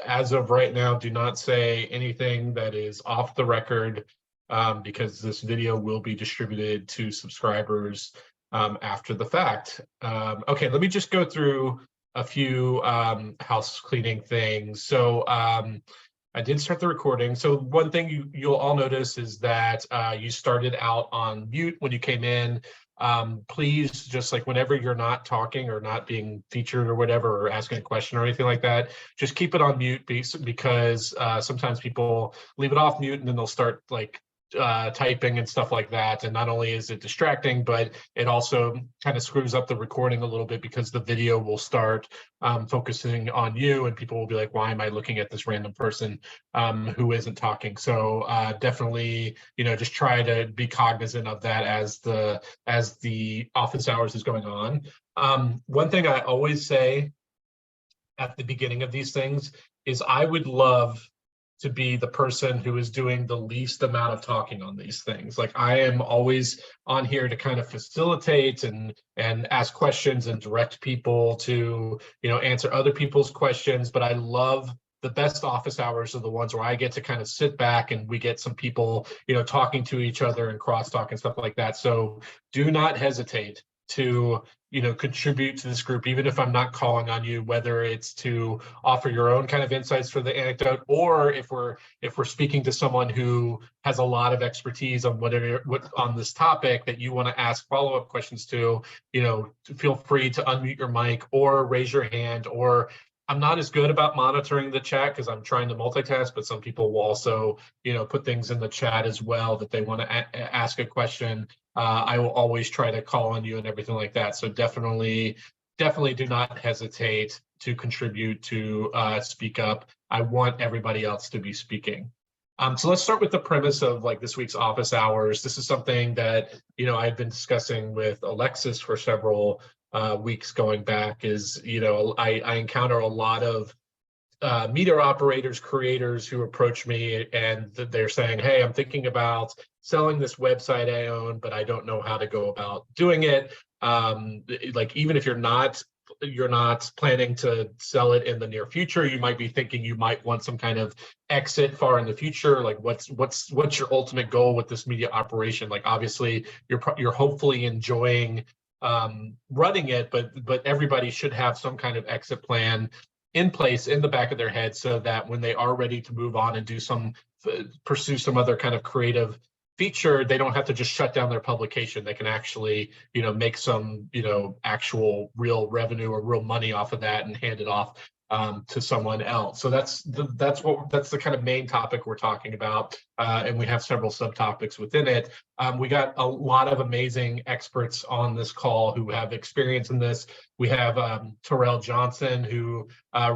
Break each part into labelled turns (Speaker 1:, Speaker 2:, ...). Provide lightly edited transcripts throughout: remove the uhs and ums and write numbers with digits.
Speaker 1: as of right now, do not say anything that is off the record, because this video will be distributed to subscribers after the fact. Okay, let me just go through a few house cleaning things. So I did start the recording. So one thing you'll all notice is that you started out on mute when you came in. Please, just like whenever you're not talking or not being featured or whatever, or asking a question or anything like that, just keep it on mute because sometimes people leave it off mute and then they'll start like typing and stuff like that. And not only is it distracting, but it also kind of screws up the recording a little bit because the video will start focusing on you and people will be like, why am I looking at this random person who isn't talking? So definitely, just try to be cognizant of that as the office hours is going on. One thing I always say at the beginning of these things is I would love to be the person who is doing the least amount of talking on these things. Like I am always on here to kind of facilitate and ask questions and direct people to, answer other people's questions. But I love the best office hours are the ones where I get to kind of sit back and we get some people, talking to each other and crosstalk and stuff like that. So do not hesitate to contribute to this group, even if I'm not calling on you, whether it's to offer your own kind of insights for the anecdote, or if we're speaking to someone who has a lot of expertise on on this topic that you want to ask follow-up questions to, feel free to unmute your mic or raise your hand. Or I'm not as good about monitoring the chat because I'm trying to multitask, but some people will also, put things in the chat as well that they want to ask a question. I will always try to call on you and everything like that. So definitely do not hesitate to contribute, to speak up. I want everybody else to be speaking. So let's start with the premise of like this week's office hours. This is something that, I've been discussing with Alexis for several weeks going back is, I encounter a lot of meter operators, creators who approach me and they're saying, hey, I'm thinking about selling this website I own, but I don't know how to go about doing it. Like even if you're not planning to sell it in the near future, you might be thinking you might want some kind of exit far in the future. Like what's your ultimate goal with this media operation? Like obviously you're hopefully enjoying running it, but everybody should have some kind of exit plan in place in the back of their head so that when they are ready to move on and pursue some other kind of creative feature, they don't have to just shut down their publication. They can actually, make some, actual real revenue or real money off of that and hand it off to someone else. So that's the kind of main topic we're talking about, and we have several subtopics within it. We got a lot of amazing experts on this call who have experience in this. We have Terrell Johnson, who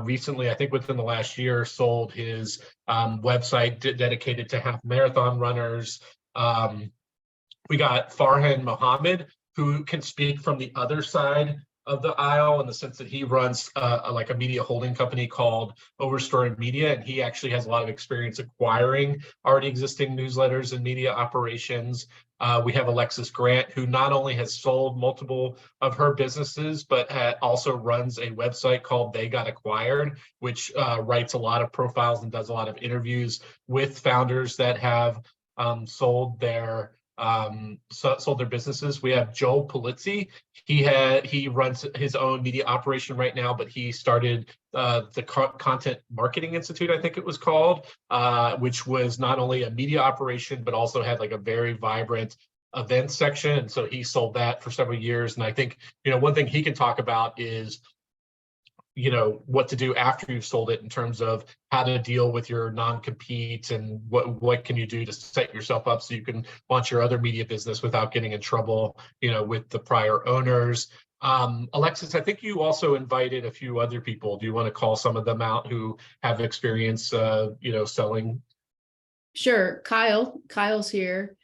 Speaker 1: recently, I think within the last year, sold his website dedicated to half marathon runners. We got Farhan Mohammed, who can speak from the other side of the aisle in the sense that he runs like a media holding company called Overstory Media, and he actually has a lot of experience acquiring already existing newsletters and media operations. We have Alexis Grant, who not only has sold multiple of her businesses, but also runs a website called They Got Acquired, which writes a lot of profiles and does a lot of interviews with founders that have sold their businesses. We have Joel Polizzi. He runs his own media operation right now, but he started the Content Marketing Institute, I think it was called, which was not only a media operation, but also had like a very vibrant events section. And so he sold that for several years. And I think, one thing he can talk about is what to do after you've sold it in terms of how to deal with your non-compete and what can you do to set yourself up so you can launch your other media business without getting in trouble, with the prior owners. Alexis, I think you also invited a few other people. Do you want to call some of them out who have experience, selling?
Speaker 2: Sure. Kyle's here.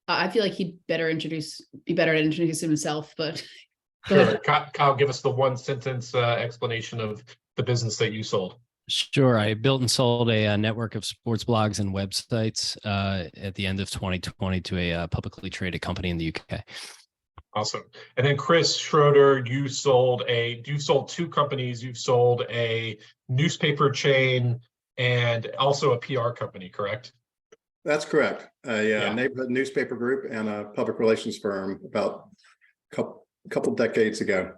Speaker 2: I feel like he'd be better to introduce himself, but
Speaker 1: Sure. Kyle, give us the one sentence explanation of the business that you sold.
Speaker 3: Sure. I built and sold a network of sports blogs and websites at the end of 2020 to a publicly traded company in the UK.
Speaker 1: Awesome. And then Chris Schroeder, you've sold two companies. You've sold a newspaper chain and also a PR company, correct?
Speaker 4: That's correct.
Speaker 1: Yeah.
Speaker 4: Neighborhood newspaper group and a public relations firm about a couple decades ago.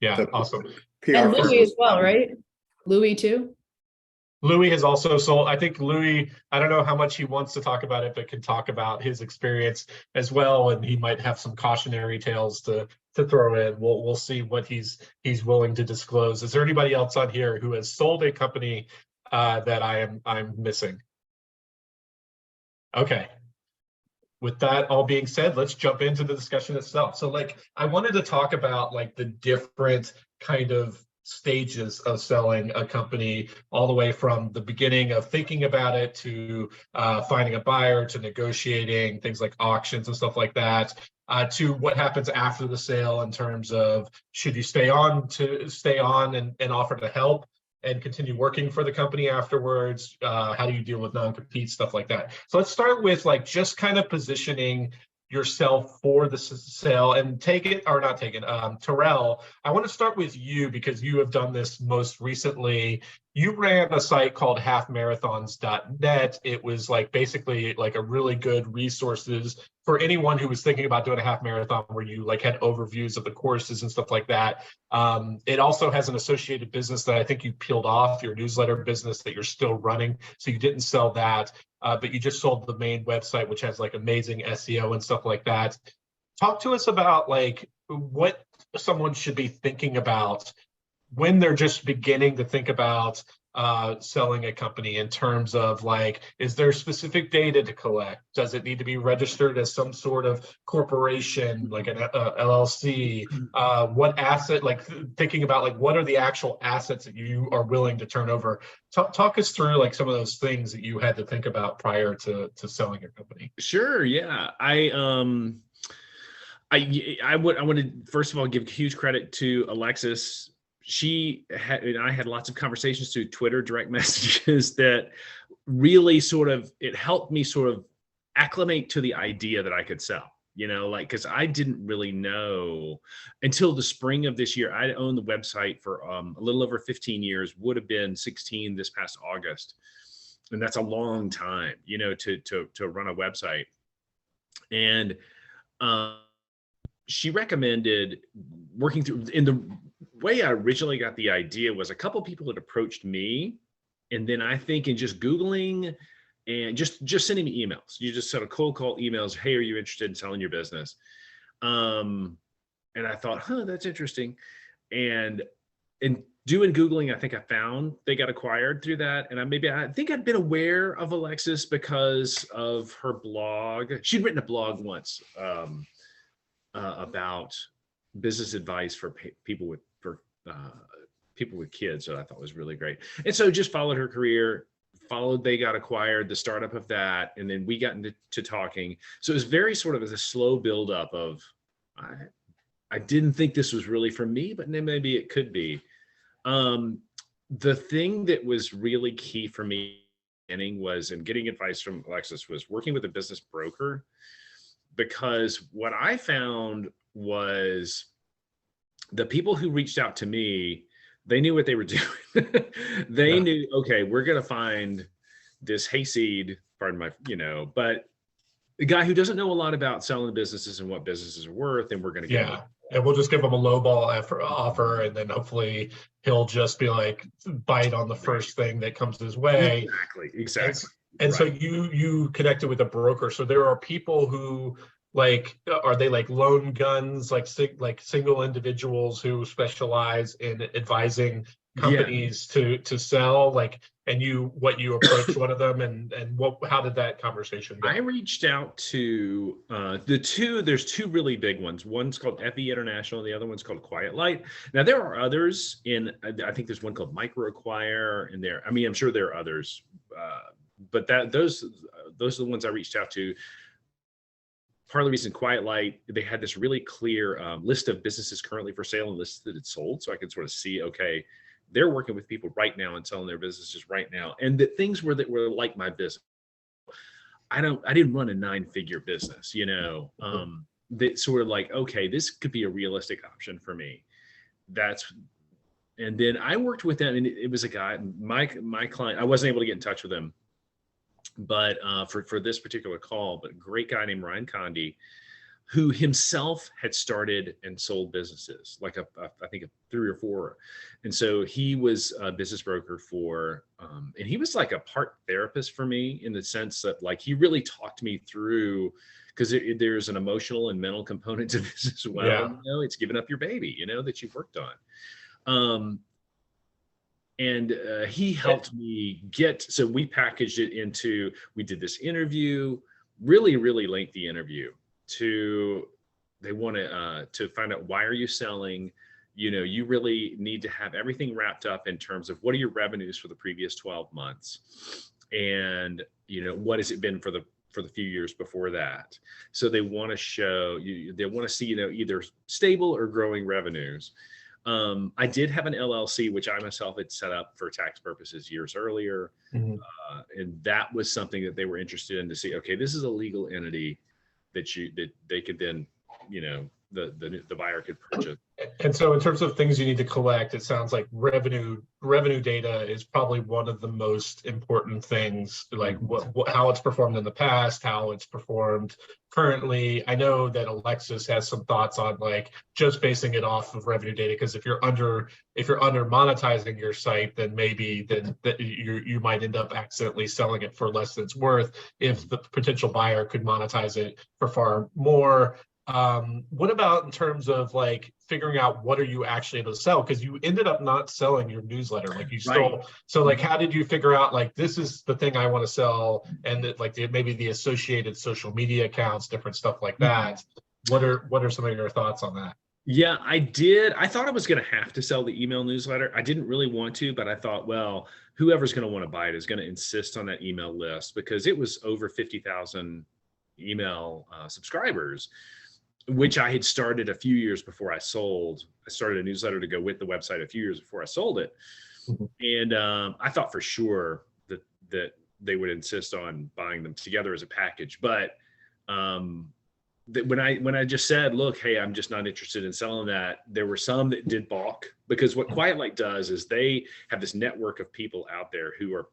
Speaker 1: Yeah,
Speaker 4: The
Speaker 1: awesome.
Speaker 4: PR
Speaker 2: And
Speaker 4: firm
Speaker 2: Louis as
Speaker 4: was
Speaker 2: well,
Speaker 4: not-
Speaker 2: right? Louis too?
Speaker 1: Louis has also sold. I think Louis, I don't know how much he wants to talk about it, but can talk about his experience as well. And he might have some cautionary tales to throw in. We'll see what he's willing to disclose. Is there anybody else on here who has sold a company that I'm missing? Okay. With that all being said, let's jump into the discussion itself. So like, I wanted to talk about like the different kind of stages of selling a company, all the way from the beginning of thinking about it to finding a buyer, to negotiating things like auctions and stuff like that, to what happens after the sale in terms of should you stay on and offer to help and continue working for the company afterwards? How do you deal with non-compete, stuff like that? So let's start with like just kind of positioning yourself for the sale and take it or not take it. Terrell, I want to start with you because you have done this most recently. You ran a site called halfmarathons.net. It was like basically like a really good resources for anyone who was thinking about doing a half marathon, where you like had overviews of the courses and stuff like that. It also has an associated business that I think you peeled off, your newsletter business that you're still running. So you didn't sell that, but you just sold the main website, which has like amazing SEO and stuff like that. Talk to us about like what someone should be thinking about when they're just beginning to think about selling a company, in terms of like, is there specific data to collect? Does it need to be registered as some sort of corporation, like an LLC? What asset, like thinking about like, what are the actual assets that you are willing to turn over? Talk us through like some of those things that you had to think about prior to selling your company.
Speaker 5: Sure. Yeah. I want to first of all give huge credit to Alexis. She had, and I had lots of conversations through Twitter direct messages that really it helped me sort of acclimate to the idea that I could sell, like, cause I didn't really know until the spring of this year. I owned the website for a little over 15 years, would have been 16 this past August. And that's a long time, to run a website. And, she recommended working through, in the way I originally got the idea was a couple people had approached me, and then I think in just Googling and just sending me emails, you just sort of cold call emails. Hey, are you interested in selling your business? And I thought, that's interesting. And in doing Googling, I think I found they got acquired through that. And I think I'd been aware of Alexis because of her blog. She'd written a blog once, about business advice for people with kids, that I thought was really great. And so just followed her career, they got acquired, the startup of that, and then we got into talking. So it was very sort of as a slow buildup of, I didn't think this was really for me, but then maybe it could be. The thing that was really key for me was, and getting advice from Alexis, was working with a business broker. Because what I found was the people who reached out to me, they knew what they were doing. They knew, okay, we're going to find this hayseed, pardon my, but the guy who doesn't know a lot about selling businesses and what businesses are worth, and we're going to get him.
Speaker 1: And we'll just give him a lowball offer, and then hopefully he'll just be like, bite on the first thing that comes his way.
Speaker 5: Exactly.
Speaker 1: And so you connected with a broker. So there are people who, like, are they like lone guns, like single individuals who specialize in advising companies to sell, like, and you approached one of them, and how did that conversation go?
Speaker 5: I reached out to there's two really big ones. One's called FE International, and the other one's called Quiet Light. Now there are others I think there's one called Micro Acquire, and I'm sure there are others, but those are the ones I reached out to. Part of the reason Quiet Light, they had this really clear list of businesses currently for sale and lists that had sold. So I could sort of see, okay, they're working with people right now and selling their businesses right now. And that things were like my business. I didn't run a 9-figure business, that sort of like, okay, this could be a realistic option for me. And then I worked with them, and it was a guy, my client, I wasn't able to get in touch with him, but for this particular call, but a great guy named Ryan Condi, who himself had started and sold businesses, like I think 3 or 4. And so he was a business broker for, and he was like a part therapist for me, in the sense that like he really talked me through, because there's an emotional and mental component to this as well.
Speaker 1: Yeah.
Speaker 5: You know, it's giving up your baby, you know, that you've worked on. And he helped me so we packaged it into, we did this interview, really, really lengthy interview. They want to find out, why are you selling? You know, you really need to have everything wrapped up in terms of what are your revenues for the previous 12 months, and you know, what has it been for the few years before that. So they want to show you, they want to see, you know, either stable or growing revenues. I did have an LLC, which I myself had set up for tax purposes years earlier,
Speaker 1: Mhm.
Speaker 5: and that was something that they were interested in, to see, okay, this is a legal entity that they could then, you know, the buyer could purchase.
Speaker 1: And so in terms of things you need to collect, it sounds like revenue data is probably one of the most important things, like how it's performed in the past, how it's performed currently. I know that Alexis has some thoughts on like just basing it off of revenue data, because if you're under monetizing your site, then maybe you might end up accidentally selling it for less than it's worth, if the potential buyer could monetize it for far more. What about in terms of like figuring out what are you actually able to sell? Because you ended up not selling your newsletter, like you still, so like how did you figure out like this is the thing I want to sell, and that like maybe the associated social media accounts, different stuff like that? What are some of your thoughts on that?
Speaker 5: Yeah, I did. I thought I was going to have to sell the email newsletter. I didn't really want to, but I thought, well, whoever's going to want to buy it is going to insist on that email list, because it was over 50,000 email subscribers, which I had started a few years before I sold. I started a newsletter to go with the website a few years before I sold it. And I thought for sure that they would insist on buying them together as a package. But when I just said, look, hey, I'm just not interested in selling that, there were some that did balk, because what Quiet Light does is they have this network of people out there who are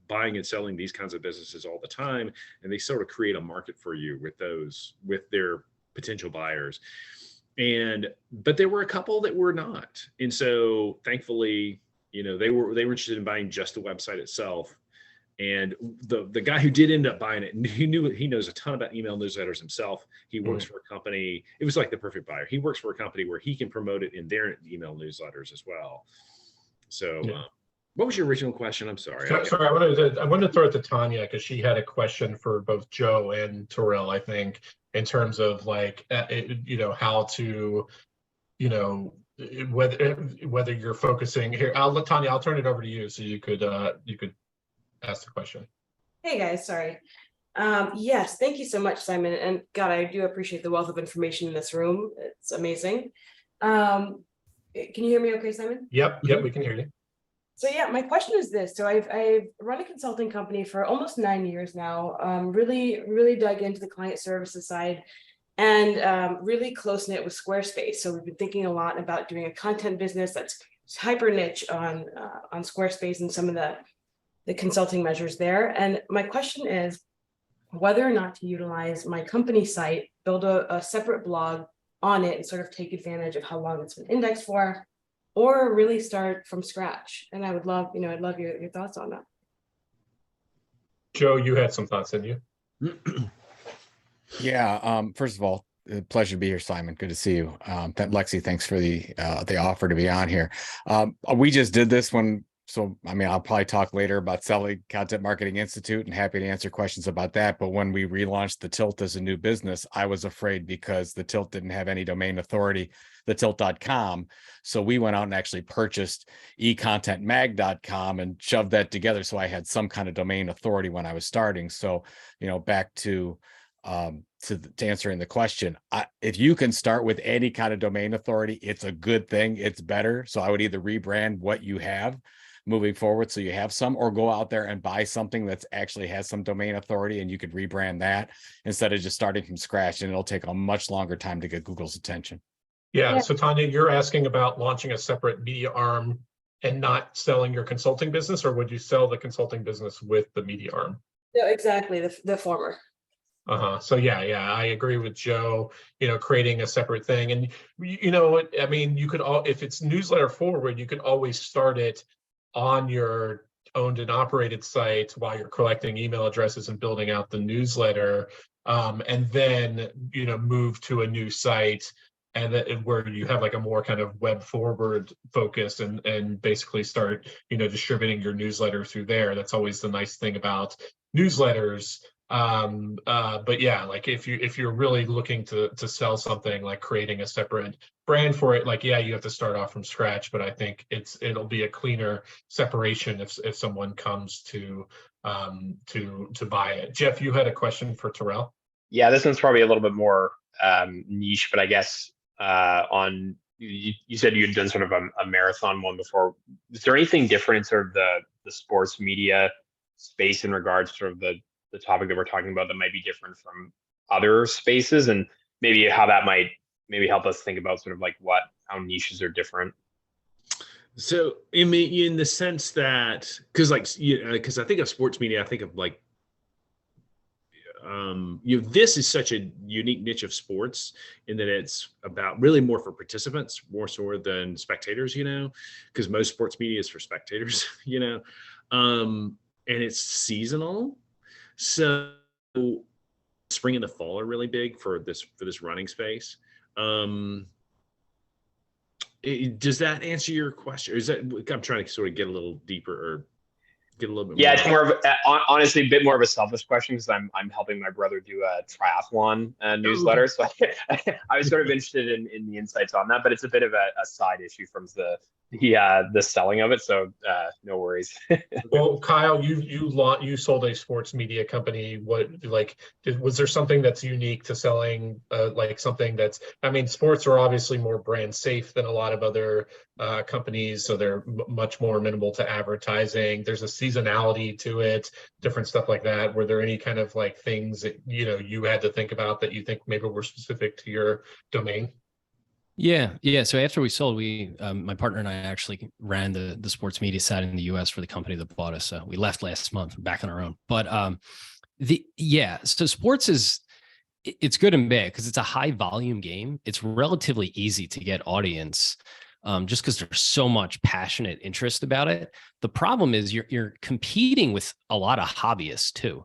Speaker 5: buying and selling these kinds of businesses all the time, and they sort of create a market for you with their potential buyers. But there were a couple that were not. And so thankfully, you know, they were interested in buying just the website itself. And the guy who did end up buying it, he knows a ton about email newsletters himself. He works for a company. It was like the perfect buyer. He works for a company where he can promote it in their email newsletters as well. So what was your original question? I'm sorry.
Speaker 1: Sorry, I wanted to throw it to Tanya, because she had a question for both Joe and Terrell, I think, in terms of like, you know, how to, you know, whether you're focusing here. Tanya, I'll turn it over to you so you could ask the question.
Speaker 6: Hey guys, sorry. Yes, thank you so much, Simon. And God, I do appreciate the wealth of information in this room. It's amazing. Can you hear me okay, Simon?
Speaker 1: Yep, we can hear you.
Speaker 6: So yeah, my question is this. So I've run a consulting company for almost 9 years now. Really dug into the client services side, and really close knit with Squarespace. So we've been thinking a lot about doing a content business that's hyper niche on Squarespace and some of the consulting measures there. And my question is whether or not to utilize my company site, build a separate blog on it, and sort of take advantage of how long it's been indexed for, or really start from scratch. And I would love, I'd love your thoughts on that.
Speaker 1: Joe, you had some thoughts, didn't you?
Speaker 7: Yeah. First of all, a pleasure to be here, Simon. Good to see you. Lexi, thanks for the offer to be on here. We just did this one. So, I mean, I'll probably talk later about selling Content Marketing Institute, and happy to answer questions about that. But when we relaunched The Tilt as a new business, I was afraid because The Tilt didn't have any domain authority, thetilt.com. So we went out and actually purchased econtentmag.com and shoved that together. So I had some kind of domain authority when I was starting. So, you know, back to answering the question, if you can start with any kind of domain authority, it's a good thing. It's better. So I would either rebrand what you have. moving forward. So you have some, or go out there and buy something that's actually has some domain authority and you could rebrand that instead of just starting from scratch, and it'll take a much longer time to get Google's attention.
Speaker 1: Yeah,
Speaker 6: Yeah.
Speaker 1: so Tanya, you're asking about launching a separate media arm and not selling your consulting business, or would you sell the consulting business with the media arm?
Speaker 6: No, exactly, the former.
Speaker 1: So yeah, I agree with Joe, creating a separate thing. And I mean, you could if it's newsletter forward, you could always start it on your owned and operated site while you're collecting email addresses and building out the newsletter. And then, move to a new site, and where you have like a more kind of web forward focus, and basically start, distributing your newsletter through there. That's always the nice thing about newsletters. But yeah, like if you're really looking to sell something, like creating a separate brand for it, like, yeah, you have to start off from scratch, but I think it'll be a cleaner separation if someone comes to buy it. Jeff, you had a question for Terrell?
Speaker 8: Yeah, this one's probably a little bit more niche, but I guess you said you'd done sort of a marathon one before. Is there anything different in sort of the sports media space in regards to sort of the topic that we're talking about that might be different from other spaces, and maybe how that might maybe help us think about sort of like how niches are different?
Speaker 5: So in the sense that, because I think of sports media, I think of like, this is such a unique niche of sports in that it's about really more for participants, more so than spectators, because most sports media is for spectators, and it's seasonal. So spring and the fall are really big for this running space. Does that answer your question? Or is that, I'm trying to sort of get a little deeper or get a little bit more.
Speaker 8: Yeah, it's more of honestly a bit more of a selfish question, because I'm helping my brother do a triathlon newsletter. So I was sort of interested in the insights on that, but it's a bit of a side issue from the selling of it. So no worries.
Speaker 1: Well, Kyle, you sold a sports media company. Was there something that's unique to selling like something that's, I mean, sports are obviously more brand safe than a lot of other companies, so they're much more amenable to advertising. There's a seasonality to it, different stuff like that. Were there any kind of like things that you had to think about that you think maybe were specific to your domain?
Speaker 3: Yeah. So after we sold, my partner and I actually ran the sports media side in the US for the company that bought us. We left last month, back on our own. But so sports it's good and bad because it's a high volume game. It's relatively easy to get audience, just because there's so much passionate interest about it. The problem is you're competing with a lot of hobbyists too.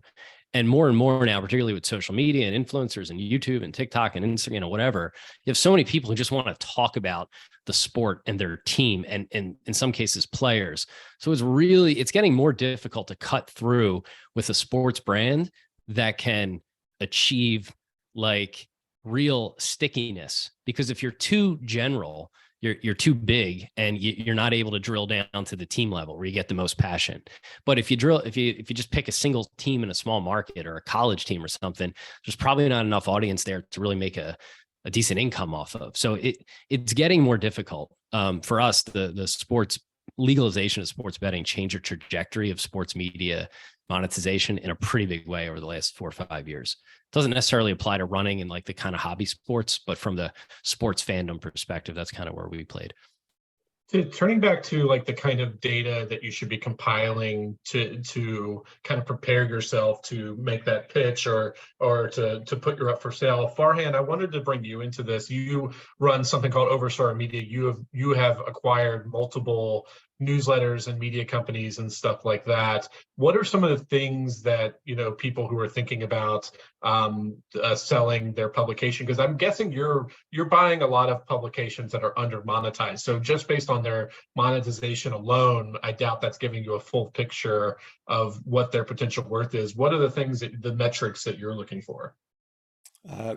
Speaker 3: And more now, particularly with social media and influencers and YouTube and TikTok and Instagram, whatever, you have so many people who just want to talk about the sport and their team, and in some cases players. So it's getting more difficult to cut through with a sports brand that can achieve like real stickiness. Because if you're too general, you're too big, and you're not able to drill down to the team level where you get the most passion. But if you just pick a single team in a small market or a college team or something, there's probably not enough audience there to really make a decent income off of. So it's getting more difficult. For us, the sports legalization of sports betting changed the trajectory of sports media monetization in a pretty big way over the last 4 or 5 years. It doesn't necessarily apply to running and like the kind of hobby sports, but from the sports fandom perspective, that's kind of where we played.
Speaker 1: Turning back to like the kind of data that you should be compiling to kind of prepare yourself to make that pitch or to put your up for sale. Farhan, I wanted to bring you into this. You run something called Overstar Media. You have acquired multiple newsletters and media companies and stuff like that. What are some of the things that people who are thinking about selling their publication? Because I'm guessing you're buying a lot of publications that are under monetized. So just based on their monetization alone, I doubt that's giving you a full picture of what their potential worth is. What are the metrics that you're looking for?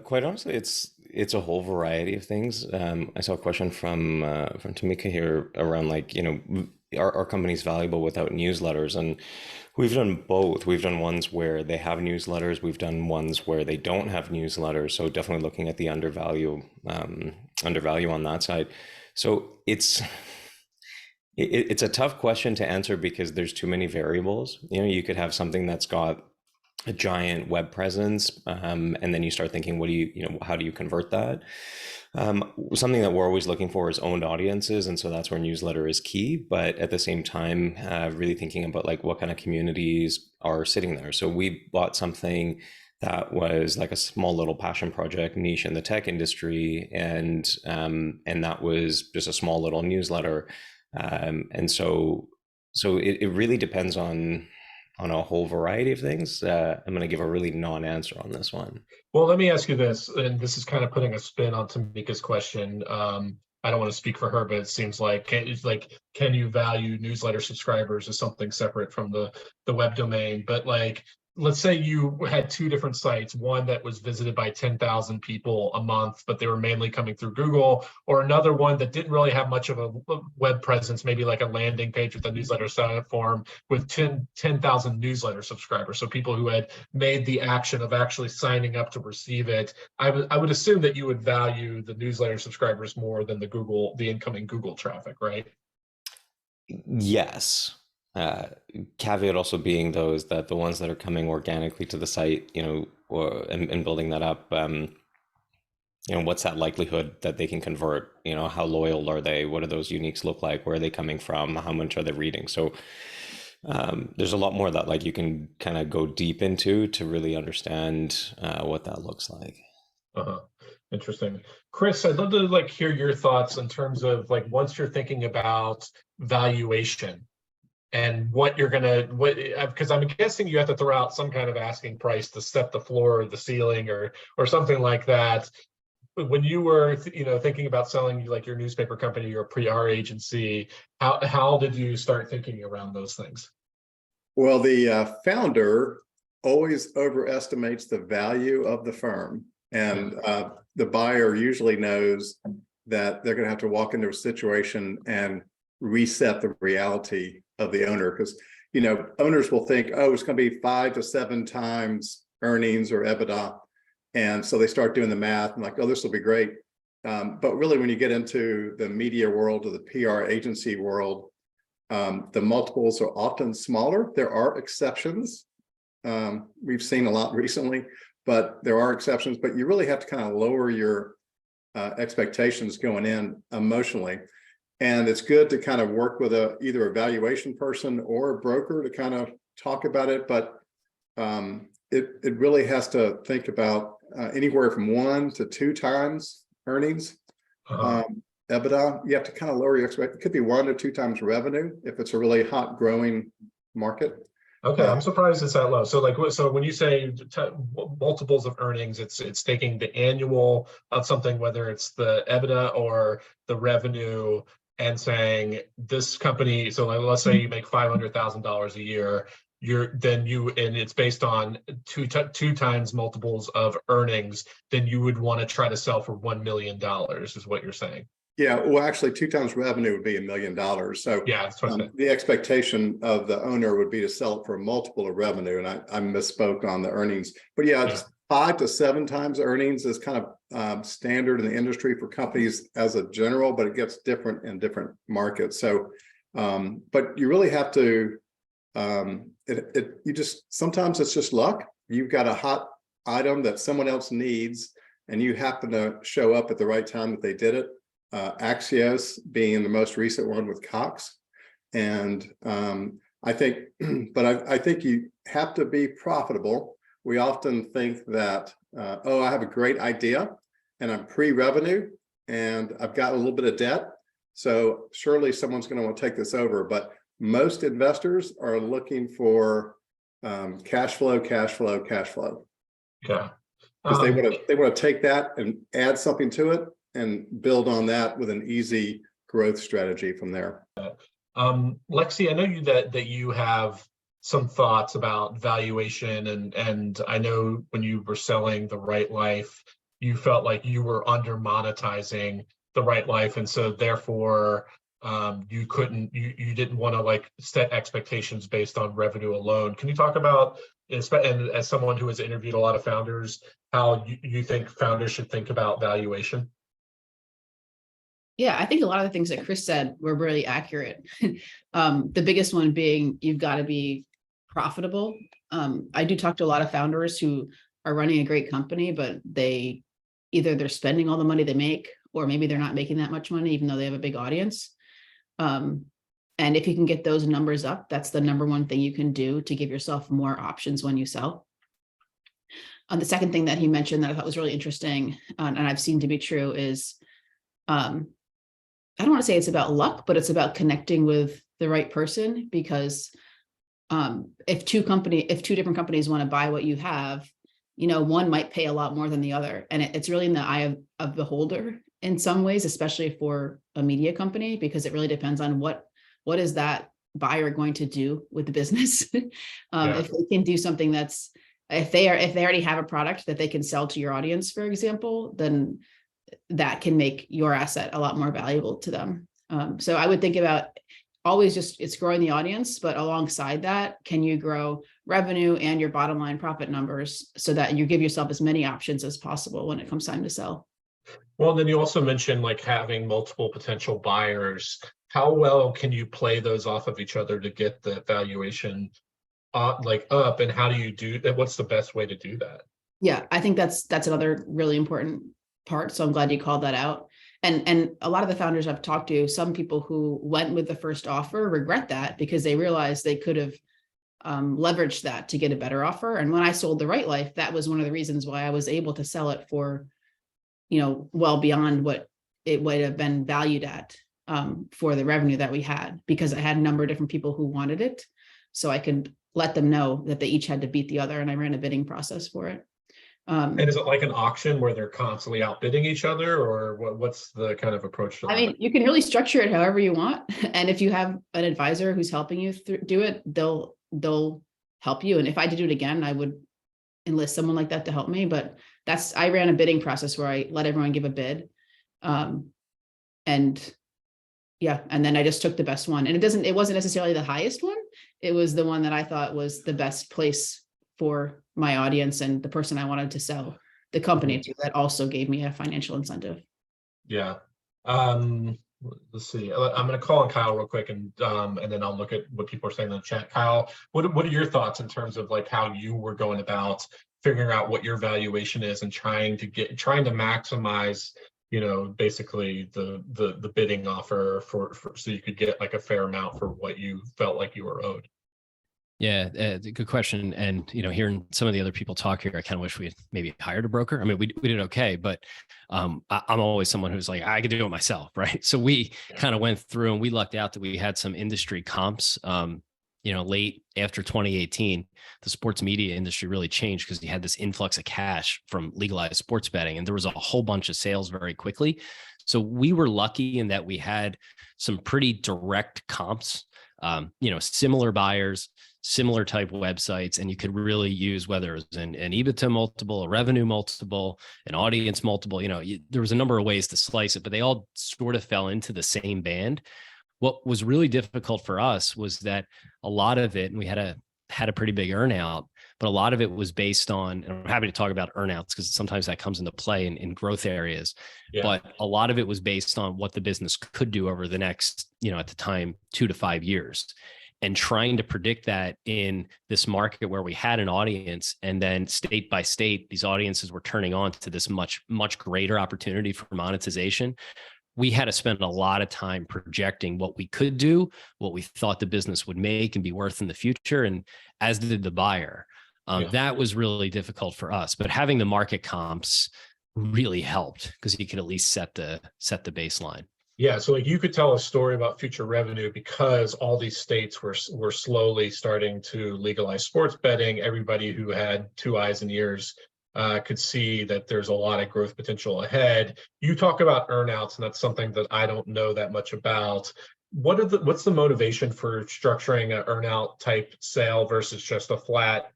Speaker 9: Quite honestly, it's a whole variety of things. I saw a question from Tamika here around like, our company's valuable without newsletters, and we've done both. We've done ones where they have newsletters. We've done ones where they don't have newsletters. So definitely looking at the undervalue on that side. So it's It's a tough question to answer because there's too many variables. You know, you could have something that's got a giant web presence, and then you start thinking, what do you know, how do you convert that? Something that we're always looking for is owned audiences, and so that's where newsletter is key. But at the same time, really thinking about like what kind of communities are sitting there. So we bought something that was like a small little passion project niche in the tech industry, and that was just a small little newsletter. And so it really depends on a whole variety of things. I'm going to give a really non-answer on this one.
Speaker 1: Well, let me ask you this, and this is kind of putting a spin on Tamika's question. I don't want to speak for her, but it seems like can you value newsletter subscribers as something separate from the web domain? But like, let's say you had two different sites, one that was visited by 10,000 people a month, but they were mainly coming through Google, or another one that didn't really have much of a web presence, maybe like a landing page with a newsletter sign up form with 10,000 newsletter subscribers. So people who had made the action of actually signing up to receive it. I would assume that you would value the newsletter subscribers more than the incoming Google traffic, right?
Speaker 9: Yes. Caveat also being the ones that are coming organically to the site, you know, and building that up, you know, what's that likelihood that they can convert? You know, how loyal are they? What do those uniques look like? Where are they coming from? How much are they reading? So there's a lot more that like you can kind of go deep into to really understand what that looks like.
Speaker 1: Interesting. Chris, I'd love to like hear your thoughts in terms of like once you're thinking about valuation and what you're gonna because I'm guessing you have to throw out some kind of asking price to set the floor or the ceiling or something like that. When you were thinking about selling like your newspaper company, your PR agency, how did you start thinking around those things?
Speaker 4: Well, the founder always overestimates the value of the firm, and the buyer usually knows that they're going to have to walk into a situation and reset the reality of the owner, because owners will think, oh, it's going to be 5 to 7 times earnings or EBITDA, and so they start doing the math and like, oh, this will be great. But really, when you get into the media world or the PR agency world, the multiples are often smaller. There are exceptions. We've seen a lot recently, but there are exceptions. But you really have to kind of lower your expectations going in emotionally. And it's good to kind of work with either a valuation person or a broker to kind of talk about it. But it really has to think about anywhere from 1 to 2 times earnings. EBITDA, you have to kind of lower your expectations. It could be 1 to 2 times revenue if it's a really hot growing market.
Speaker 1: Okay, I'm surprised it's that low. So when you say multiples of earnings, it's taking the annual of something, whether it's the EBITDA or the revenue, and saying this company. So let's say you make $500,000 a year. And it's based on two times multiples of earnings. Then you would want to try to sell for $1 million, is what you're saying.
Speaker 4: Yeah, well, actually, 2 times revenue would be $1 million. So
Speaker 1: yeah, that's what
Speaker 4: the expectation of the owner would be to sell it for a multiple of revenue. And I misspoke on the earnings, but yeah, it's 5 to 7 times earnings is kind of standard in the industry for companies as a general, but it gets different in different markets. So, but you really have to. Sometimes it's just luck. You've got a hot item that someone else needs, and you happen to show up at the right time that they did it. Axios being the most recent one with Cox, and I think you have to be profitable. We often think that I have a great idea and I'm pre-revenue and I've got a little bit of debt, so surely someone's going to want to take this over. But most investors are looking for cash flow.
Speaker 1: Yeah,
Speaker 4: because they want to take that and add something to it and build on that with an easy growth strategy from there.
Speaker 1: Lexi, I know that you have some thoughts about valuation, and I know when you were selling The Right Life, you felt like you were under monetizing The Right Life, and so therefore you didn't want to like set expectations based on revenue alone. Can you talk about, and as someone who has interviewed a lot of founders, how you think founders should think about valuation?
Speaker 2: Yeah, I think a lot of the things that Chris said were really accurate. The biggest one being you've got to be profitable. I do talk to a lot of founders who are running a great company, but either they're spending all the money they make, or maybe they're not making that much money, even though they have a big audience. And if you can get those numbers up, that's the number one thing you can do to give yourself more options when you sell. The second thing that he mentioned that I thought was really interesting, and I've seen to be true, is I don't want to say it's about luck, but it's about connecting with the right person, because if two different companies want to buy what you have, one might pay a lot more than the other. And it's really in the eye of the beholder in some ways, especially for a media company, because it really depends on what is that buyer going to do with the business. If they can do something if they already have a product that they can sell to your audience, for example, then that can make your asset a lot more valuable to them. So I would think about always it's growing the audience, but alongside that, can you grow revenue and your bottom line profit numbers so that you give yourself as many options as possible when it comes time to sell?
Speaker 1: Well, then you also mentioned like having multiple potential buyers. How well can you play those off of each other to get the valuation up, and how do you do that? What's the best way to do that?
Speaker 2: Yeah, I think that's another really important part. So I'm glad you called that out. And a lot of the founders I've talked to, some people who went with the first offer regret that, because they realized they could have leveraged that to get a better offer. And when I sold the Right Life, that was one of the reasons why I was able to sell it for, well beyond what it would have been valued at for the revenue that we had, because I had a number of different people who wanted it. So I could let them know that they each had to beat the other, and I ran a bidding process for it.
Speaker 1: And is it like an auction where they're constantly outbidding each other, or what's the kind of approach to that?
Speaker 2: I mean, you can really structure it however you want. And if you have an advisor who's helping you do it, they'll help you. And if I had to do it again, I would enlist someone like that to help me. But I ran a bidding process where I let everyone give a bid. And then I just took the best one. And it wasn't necessarily the highest one. It was the one that I thought was the best place for my audience and the person I wanted to sell the company to, that also gave me a financial incentive.
Speaker 1: Yeah. Let's see. I'm going to call on Kyle real quick, and then I'll look at what people are saying in the chat. Kyle, what are your thoughts in terms of like how you were going about figuring out what your valuation is and trying to maximize, basically the bidding offer for so you could get like a fair amount for what you felt like you were owed?
Speaker 3: Yeah, good question. And hearing some of the other people talk here, I kind of wish we had maybe hired a broker. I mean, we did okay, but I'm always someone who's like, I could do it myself, right? So we kind of went through, and we lucked out that we had some industry comps. Late after 2018, the sports media industry really changed because you had this influx of cash from legalized sports betting, and there was a whole bunch of sales very quickly. So we were lucky in that we had some pretty direct comps, similar buyers, similar type websites, and you could really use whether it was an EBITDA multiple, a revenue multiple, an audience multiple. There was a number of ways to slice it, but they all sort of fell into the same band. What was really difficult for us was that a lot of it, and we had a pretty big earnout, but a lot of it was based on, and I'm happy to talk about earnouts because sometimes that comes into play in growth areas, but a lot of it was based on what the business could do over the next, at the time, 2 to 5 years. And trying to predict that in this market where we had an audience, and then state by state, these audiences were turning on to this much, much greater opportunity for monetization. We had to spend a lot of time projecting what we could do, what we thought the business would make and be worth in the future, and as did the buyer. That was really difficult for us, but having the market comps really helped because you could at least set the baseline.
Speaker 1: Yeah, so like you could tell a story about future revenue because all these states were slowly starting to legalize sports betting. Everybody who had 2 eyes and ears could see that there's a lot of growth potential ahead. You talk about earnouts, and that's something that I don't know that much about. What's the motivation for structuring an earnout type sale versus just a flat,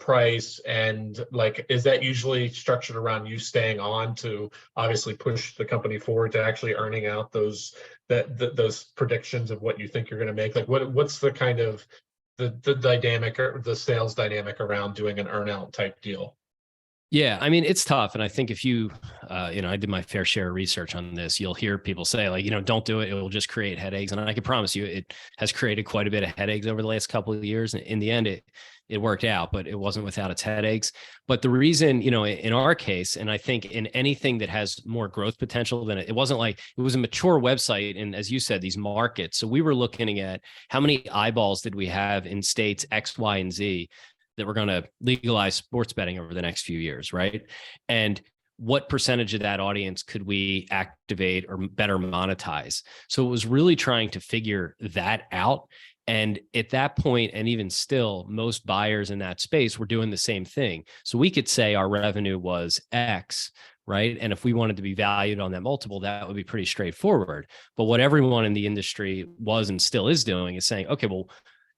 Speaker 1: price? And like, is that usually structured around you staying on to obviously push the company forward to actually earning out those predictions of what you think you're going to make? Like, what's the kind of the dynamic or the sales dynamic around doing an earnout type deal?
Speaker 3: Yeah, I mean, it's tough. And I think if you, I did my fair share of research on this, you'll hear people say like, don't do it. It will just create headaches. And I can promise you it has created quite a bit of headaches over the last couple of years. And in the end, it worked out, but it wasn't without its headaches. But the reason, in our case, and I think in anything that has more growth potential than it wasn't like it was a mature website. And as you said, these markets. So we were looking at how many eyeballs did we have in states X, Y, and Z that we're going to legalize sports betting over the next few years, right? And what percentage of that audience could we activate or better monetize? So it was really trying to figure that out. And at that point, and even still, most buyers in that space were doing the same thing. So we could say our revenue was X, right? And if we wanted to be valued on that multiple, that would be pretty straightforward. But what everyone in the industry was and still is doing is saying, okay, well,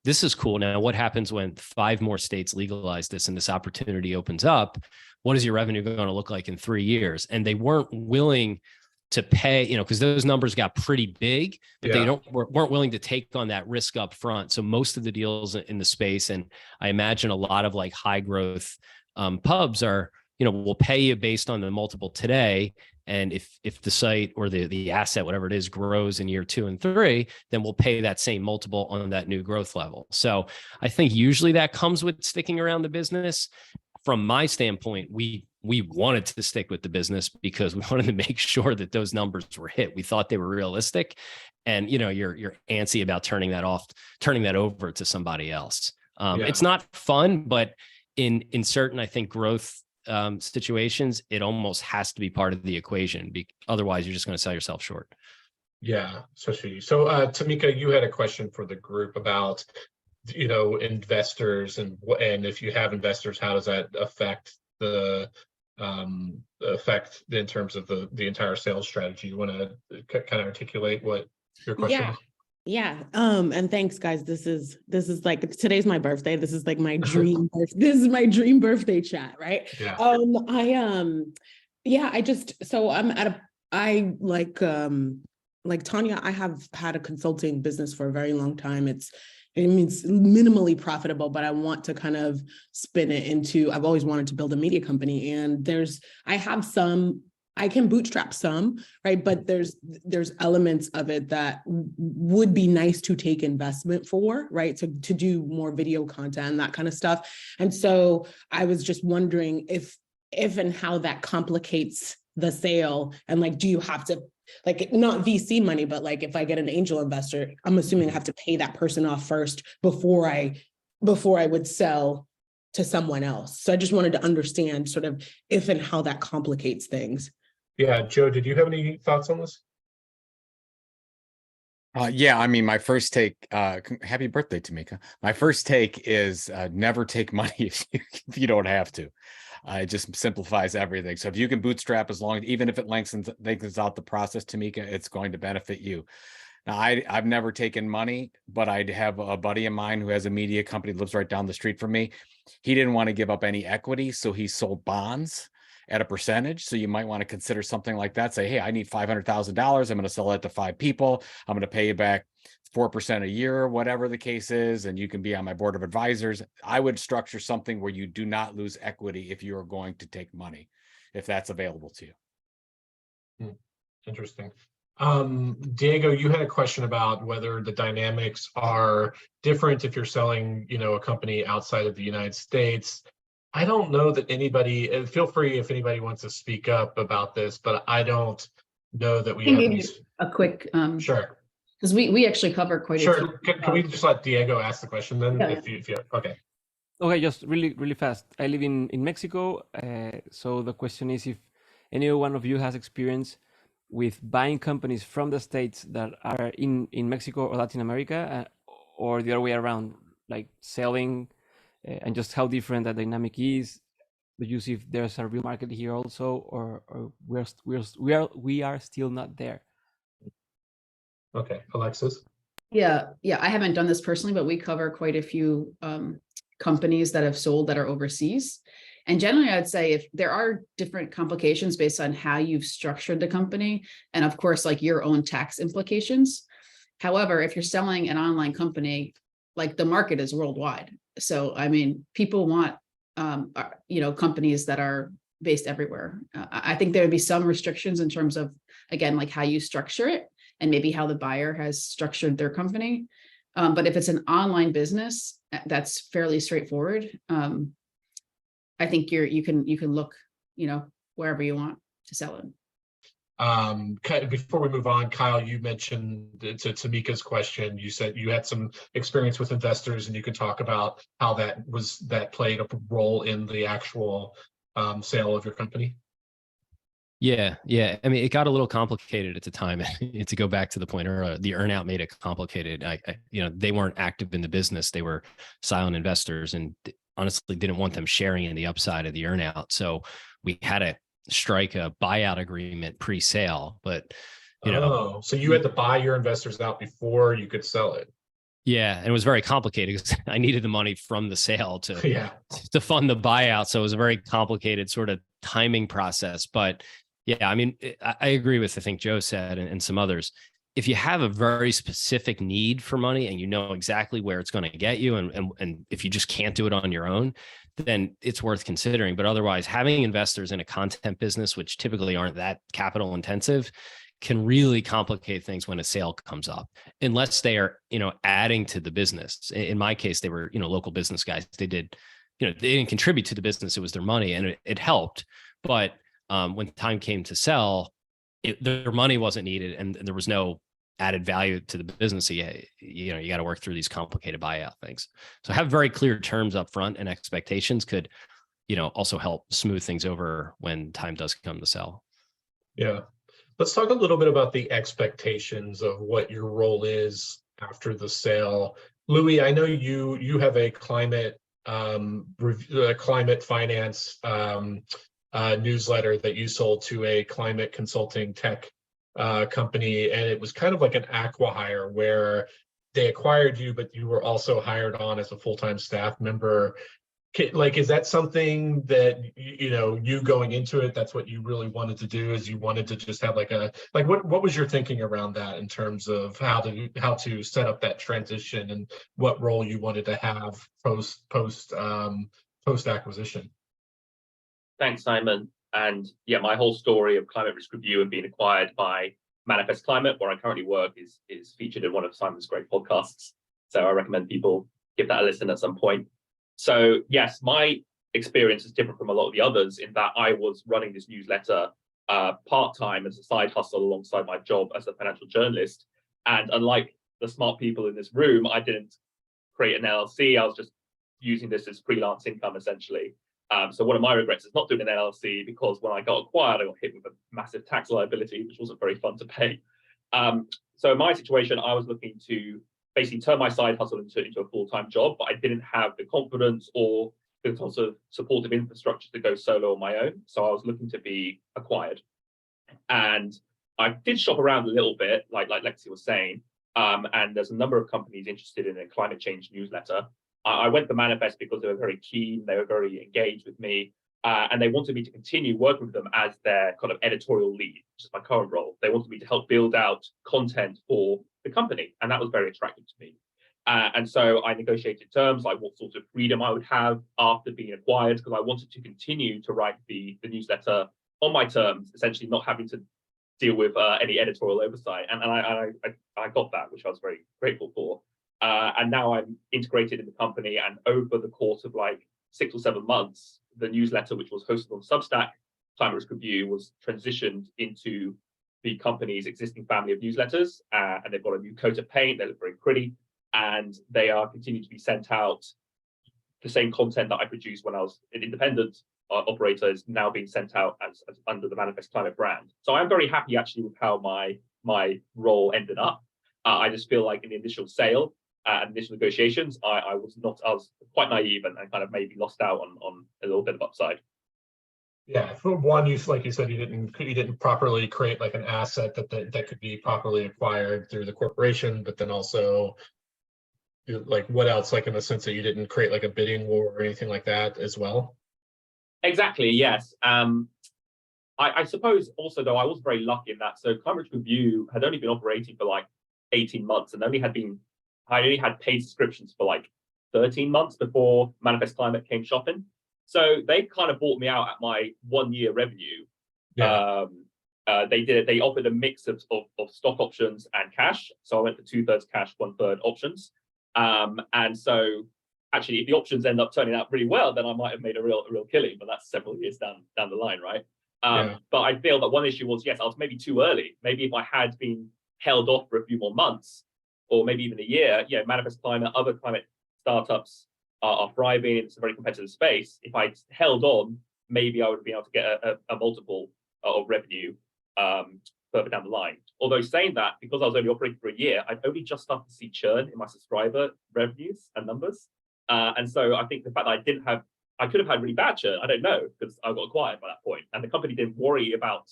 Speaker 3: this is cool. Now, what happens when 5 more states legalize this and this opportunity opens up? What is your revenue going to look like in 3 years? And they weren't willing to pay, because those numbers got pretty big, but they weren't willing to take on that risk up front. So most of the deals in the space, and I imagine a lot of like high growth pubs are, will pay you based on the multiple today. And if the site or the asset, whatever it is, grows in year 2 and 3, then we'll pay that same multiple on that new growth level. So I think usually that comes with sticking around the business. From my standpoint, we wanted to stick with the business because we wanted to make sure that those numbers were hit. We thought they were realistic, and you're antsy about turning that over to somebody else. It's not fun, but in certain, I think, growth situations, it almost has to be part of the equation. Otherwise, you're just going to sell yourself short.
Speaker 1: Yeah, especially. So, Tamika, you had a question for the group about, investors and if you have investors, how does that affect in terms of the entire sales strategy? You want to kind of articulate what your question is?
Speaker 10: Yeah. And thanks, guys. This is like, today's my birthday. This is like my dream this is my dream birthday chat, right?
Speaker 1: Yeah.
Speaker 10: I like Tanya, I have had a consulting business for a very long time. It's minimally profitable, but I want to kind of spin it into, I've always wanted to build a media company, and I can bootstrap some, right? But there's elements of it that would be nice to take investment for, right? To do more video content and that kind of stuff. And so I was just wondering if and how that complicates the sale. And like, do you have to, like, not VC money, but like if I get an angel investor, I'm assuming I have to pay that person off first before I would sell to someone else. So I just wanted to understand sort of if and how that complicates things.
Speaker 1: Yeah, Joe, did you have any thoughts on this?
Speaker 7: Yeah, I mean, my first take, happy birthday, Tamika. My first take is never take money if you don't have to. It just simplifies everything. So if you can bootstrap, even if it lengthens out the process, Tamika, it's going to benefit you. Now, I've never taken money, but I have a buddy of mine who has a media company, lives right down the street from me. He didn't want to give up any equity, so he sold bonds at a percentage. So you might want to consider something like that. Say, hey, I need $500,000. I'm going to sell that to 5 people. I'm going to pay you back 4% a year, whatever the case is, and you can be on my board of advisors. I would structure something where you do not lose equity if you are going to take money, if that's available to you.
Speaker 1: Interesting. Diego, you had a question about whether the dynamics are different if you're selling, a company outside of the United States. I don't know that anybody, and feel free if anybody wants to speak up about this, but I don't know that we have any.
Speaker 2: A quick,
Speaker 1: Sure.
Speaker 2: Because we actually cover quite a few.
Speaker 1: Sure. Can we just let Diego ask the question then?
Speaker 2: Yeah.
Speaker 1: If you okay.
Speaker 11: Okay, just really fast. I live in Mexico, so the question is if any one of you has experience with buying companies from the States that are in Mexico or Latin America, or the other way around, like selling, and just how different that dynamic is. Do you see if there's a real market here also, or we are still not there?
Speaker 1: Okay, Alexis.
Speaker 2: Yeah, I haven't done this personally, but we cover quite a few companies that have sold that are overseas. And generally, I'd say if there are different complications based on how you've structured the company, and of course, like your own tax implications. However, if you're selling an online company, like the market is worldwide. So, I mean, people want, companies that are based everywhere. I think there would be some restrictions in terms of, again, like how you structure it and maybe how the buyer has structured their company. But if it's an online business, that's fairly straightforward. I think you can look, wherever you want to sell it.
Speaker 1: Before we move on, Kyle, you mentioned to Tamika's question, you said you had some experience with investors, and you can talk about how that played a role in the actual sale of your company.
Speaker 3: Yeah. I mean, it got a little complicated at the time. To go back to the point earlier, the earnout made it complicated. They weren't active in the business; they were silent investors, and honestly didn't want them sharing in the upside of the earnout. So we had to strike a buyout agreement pre-sale. But
Speaker 1: so you had to buy your investors out before you could sell it.
Speaker 3: Yeah, and it was very complicated because I needed the money from the sale to fund the buyout. So it was a very complicated sort of timing process. But yeah, I mean, I agree with, I think Joe said, and some others. If you have a very specific need for money and you know exactly where it's going to get you, and if you just can't do it on your own, then it's worth considering. But otherwise, having investors in a content business, which typically aren't that capital intensive, can really complicate things when a sale comes up, unless they are, adding to the business. In my case, they were, local business guys. They didn't contribute to the business. It was their money, and it helped. But when time came to sell, their money wasn't needed, and there was no added value to the business. So you got to work through these complicated buyout things. So have very clear terms up front, and expectations could, also help smooth things over when time does come to sell.
Speaker 1: Yeah. Let's talk a little bit about the expectations of what your role is after the sale. Louis, I know you have a climate finance newsletter that you sold to a climate consulting tech company, and it was kind of like an acqui-hire where they acquired you, but you were also hired on as a full-time staff member. Is that something that, you going into it, that's what you really wanted to do, is you wanted to just have what was your thinking around that in terms of how to set up that transition and what role you wanted to have post acquisition?
Speaker 12: Thanks, Simon. And yeah, my whole story of Climate Risk Review and being acquired by Manifest Climate, where I currently work, is featured in one of Simon's great podcasts. So I recommend people give that a listen at some point. So yes, my experience is different from a lot of the others in that I was running this newsletter part-time as a side hustle alongside my job as a financial journalist. And unlike the smart people in this room, I didn't create an LLC. I was just using this as freelance income, essentially. So one of my regrets is not doing an LLC, because when I got acquired, I got hit with a massive tax liability, which wasn't very fun to pay. So in my situation, I was looking to basically turn my side hustle into a full-time job, but I didn't have the confidence or the sort of supportive infrastructure to go solo on my own. So I was looking to be acquired. And I did shop around a little bit, like Lexi was saying, and there's a number of companies interested in a climate change newsletter. I went to Manifest because they were very keen, they were very engaged with me, and they wanted me to continue working with them as their kind of editorial lead, which is my current role. They wanted me to help build out content for the company, and that was very attractive to me. And so I negotiated terms, like what sort of freedom I would have after being acquired, because I wanted to continue to write the newsletter on my terms, essentially not having to deal with any editorial oversight. And I got that, which I was very grateful for. And now I'm integrated in the company, and over the course of like 6 or 7 months, the newsletter, which was hosted on Substack, Climate Risk Review, was transitioned into the company's existing family of newsletters, and they've got a new coat of paint. They look very pretty, and they are continuing to be sent out. The same content that I produced when I was an independent operator is now being sent out as under the Manifest Climate brand. So I'm very happy actually with how my role ended up. I just feel like in the initial sale and initial negotiations, I was quite naive and kind of maybe lost out on a little bit of upside.
Speaker 1: Yeah, for one, like you said, you didn't properly create like an asset that could be properly acquired through the corporation, but then also, like, what else? Like, in the sense that you didn't create like a bidding war or anything like that as well.
Speaker 12: Exactly. Yes. I suppose also though I was very lucky in that. So Climate Review had only been operating for like 18 months, and I only had paid subscriptions for like 13 months before Manifest Climate came shopping. So they kind of bought me out at my 1 year revenue.
Speaker 1: Yeah.
Speaker 12: They offered a mix of stock options and cash. So I went for 2/3 cash, 1/3 options. And so actually, if the options end up turning out really well, then I might have made a real killing. But that's several years down the line, right? But I feel that one issue was, yes, I was maybe too early. Maybe if I had been held off for a few more months, or maybe even a year, Manifest Climate, other climate startups are thriving. It's a very competitive space. If I held on, maybe I would be able to get a multiple of revenue further down the line. Although saying that, because I was only operating for a year, I'd only just started to see churn in my subscriber revenues and numbers. And so I think the fact that I could have had really bad churn, I don't know, because I got acquired by that point. And the company didn't worry about,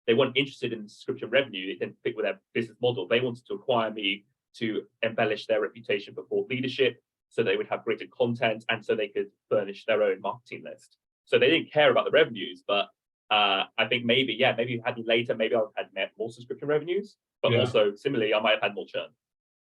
Speaker 12: they weren't interested in subscription revenue. It didn't fit with their business model. They wanted to acquire me to embellish their reputation for thought leadership, so they would have greater content and so they could furnish their own marketing list. So they didn't care about the revenues, but I think maybe if you had me later, maybe I would have had more subscription revenues, but also similarly, I might have had more churn.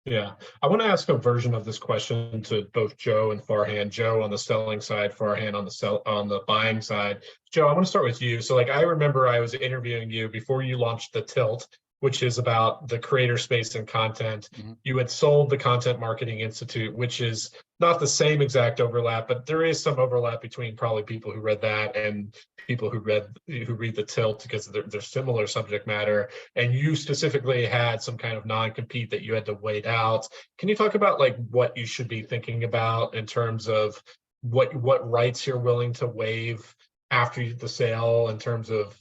Speaker 1: Yeah, I want to ask a version of this question to both Joe and Farhan. Joe on the selling side, Farhan on the buying side. Joe, I want to start with you. So, like, I remember I was interviewing you before you launched the Tilt, which is about the creator space and content.
Speaker 7: Mhm.
Speaker 1: You had sold the Content Marketing Institute, which is not the same exact overlap, but there is some overlap between probably people who read that and people who read the Tilt, because they're similar subject matter. And you specifically had some kind of non-compete that you had to wait out. Can you talk about like what you should be thinking about in terms of what rights you're willing to waive after the sale, in terms of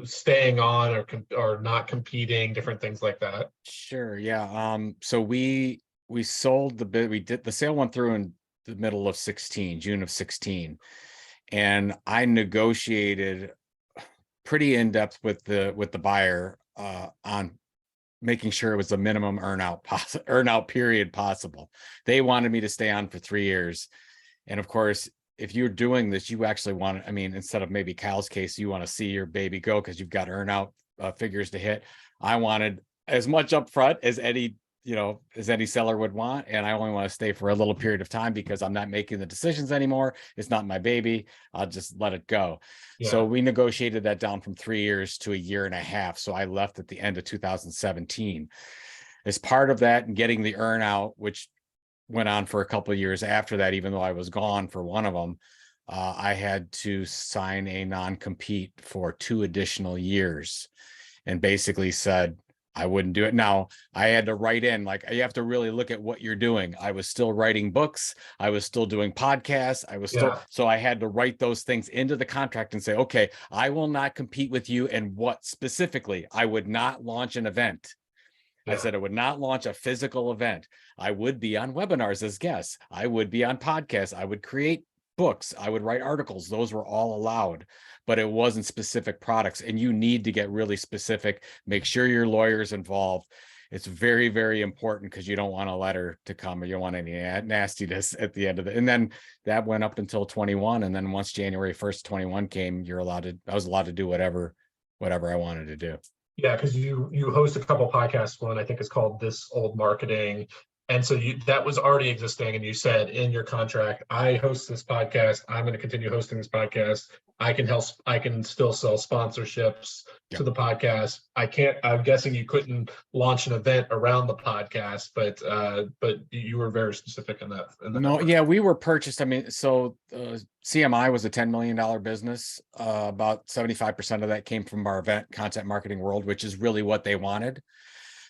Speaker 1: staying on or not competing, different things like that?
Speaker 7: Sure. Yeah. So we sold the bid. The sale went through in the middle of 16, June of 16. And I negotiated pretty in depth with the buyer on making sure it was the minimum earnout period possible. They wanted me to stay on for 3 years. And of course, if you're doing this, you actually want, I mean, instead of maybe Cal's case, you want to see your baby go because you've got earnout figures to hit. I wanted as much upfront as any seller would want. And I only want to stay for a little period of time because I'm not making the decisions anymore. It's not my baby. I'll just let it go.
Speaker 1: Yeah.
Speaker 7: So we negotiated that down from 3 years to 1.5 years. So I left at the end of 2017. As part of that and getting the earnout, which went on for a couple of years after that, even though I was gone for one of them, I had to sign a non-compete for 2 additional years and basically said I wouldn't do it. Now, I had to write in, like, you have to really look at what you're doing. I was still writing books. I was still doing podcasts. I was still, so I had to write those things into the contract and say, okay, I will not compete with you. And what specifically? I would not launch an event. I said I would not launch a physical event. I would be on webinars as guests. I would be on podcasts. I would create books. I would write articles. Those were all allowed, but it wasn't specific products. And you need to get really specific. Make sure your lawyer's involved. It's very, very important because you don't want a letter to come or you don't want any nastiness at the end of it. And then that went up until 21. And then once January 1st, 21 came, I was allowed to do whatever I wanted to do.
Speaker 1: Yeah, because you host a couple podcasts. One I think is called This Old Marketing, and so that was already existing. And you said in your contract, I host this podcast. I'm going to continue hosting this podcast. I can still sell sponsorships to the podcast. I can't. I'm guessing you couldn't launch an event around the podcast, but you were very specific in that.
Speaker 7: No, yeah, we were purchased. I mean, so CMI was a $10 million business. About 75% of that came from our event content marketing world, which is really what they wanted.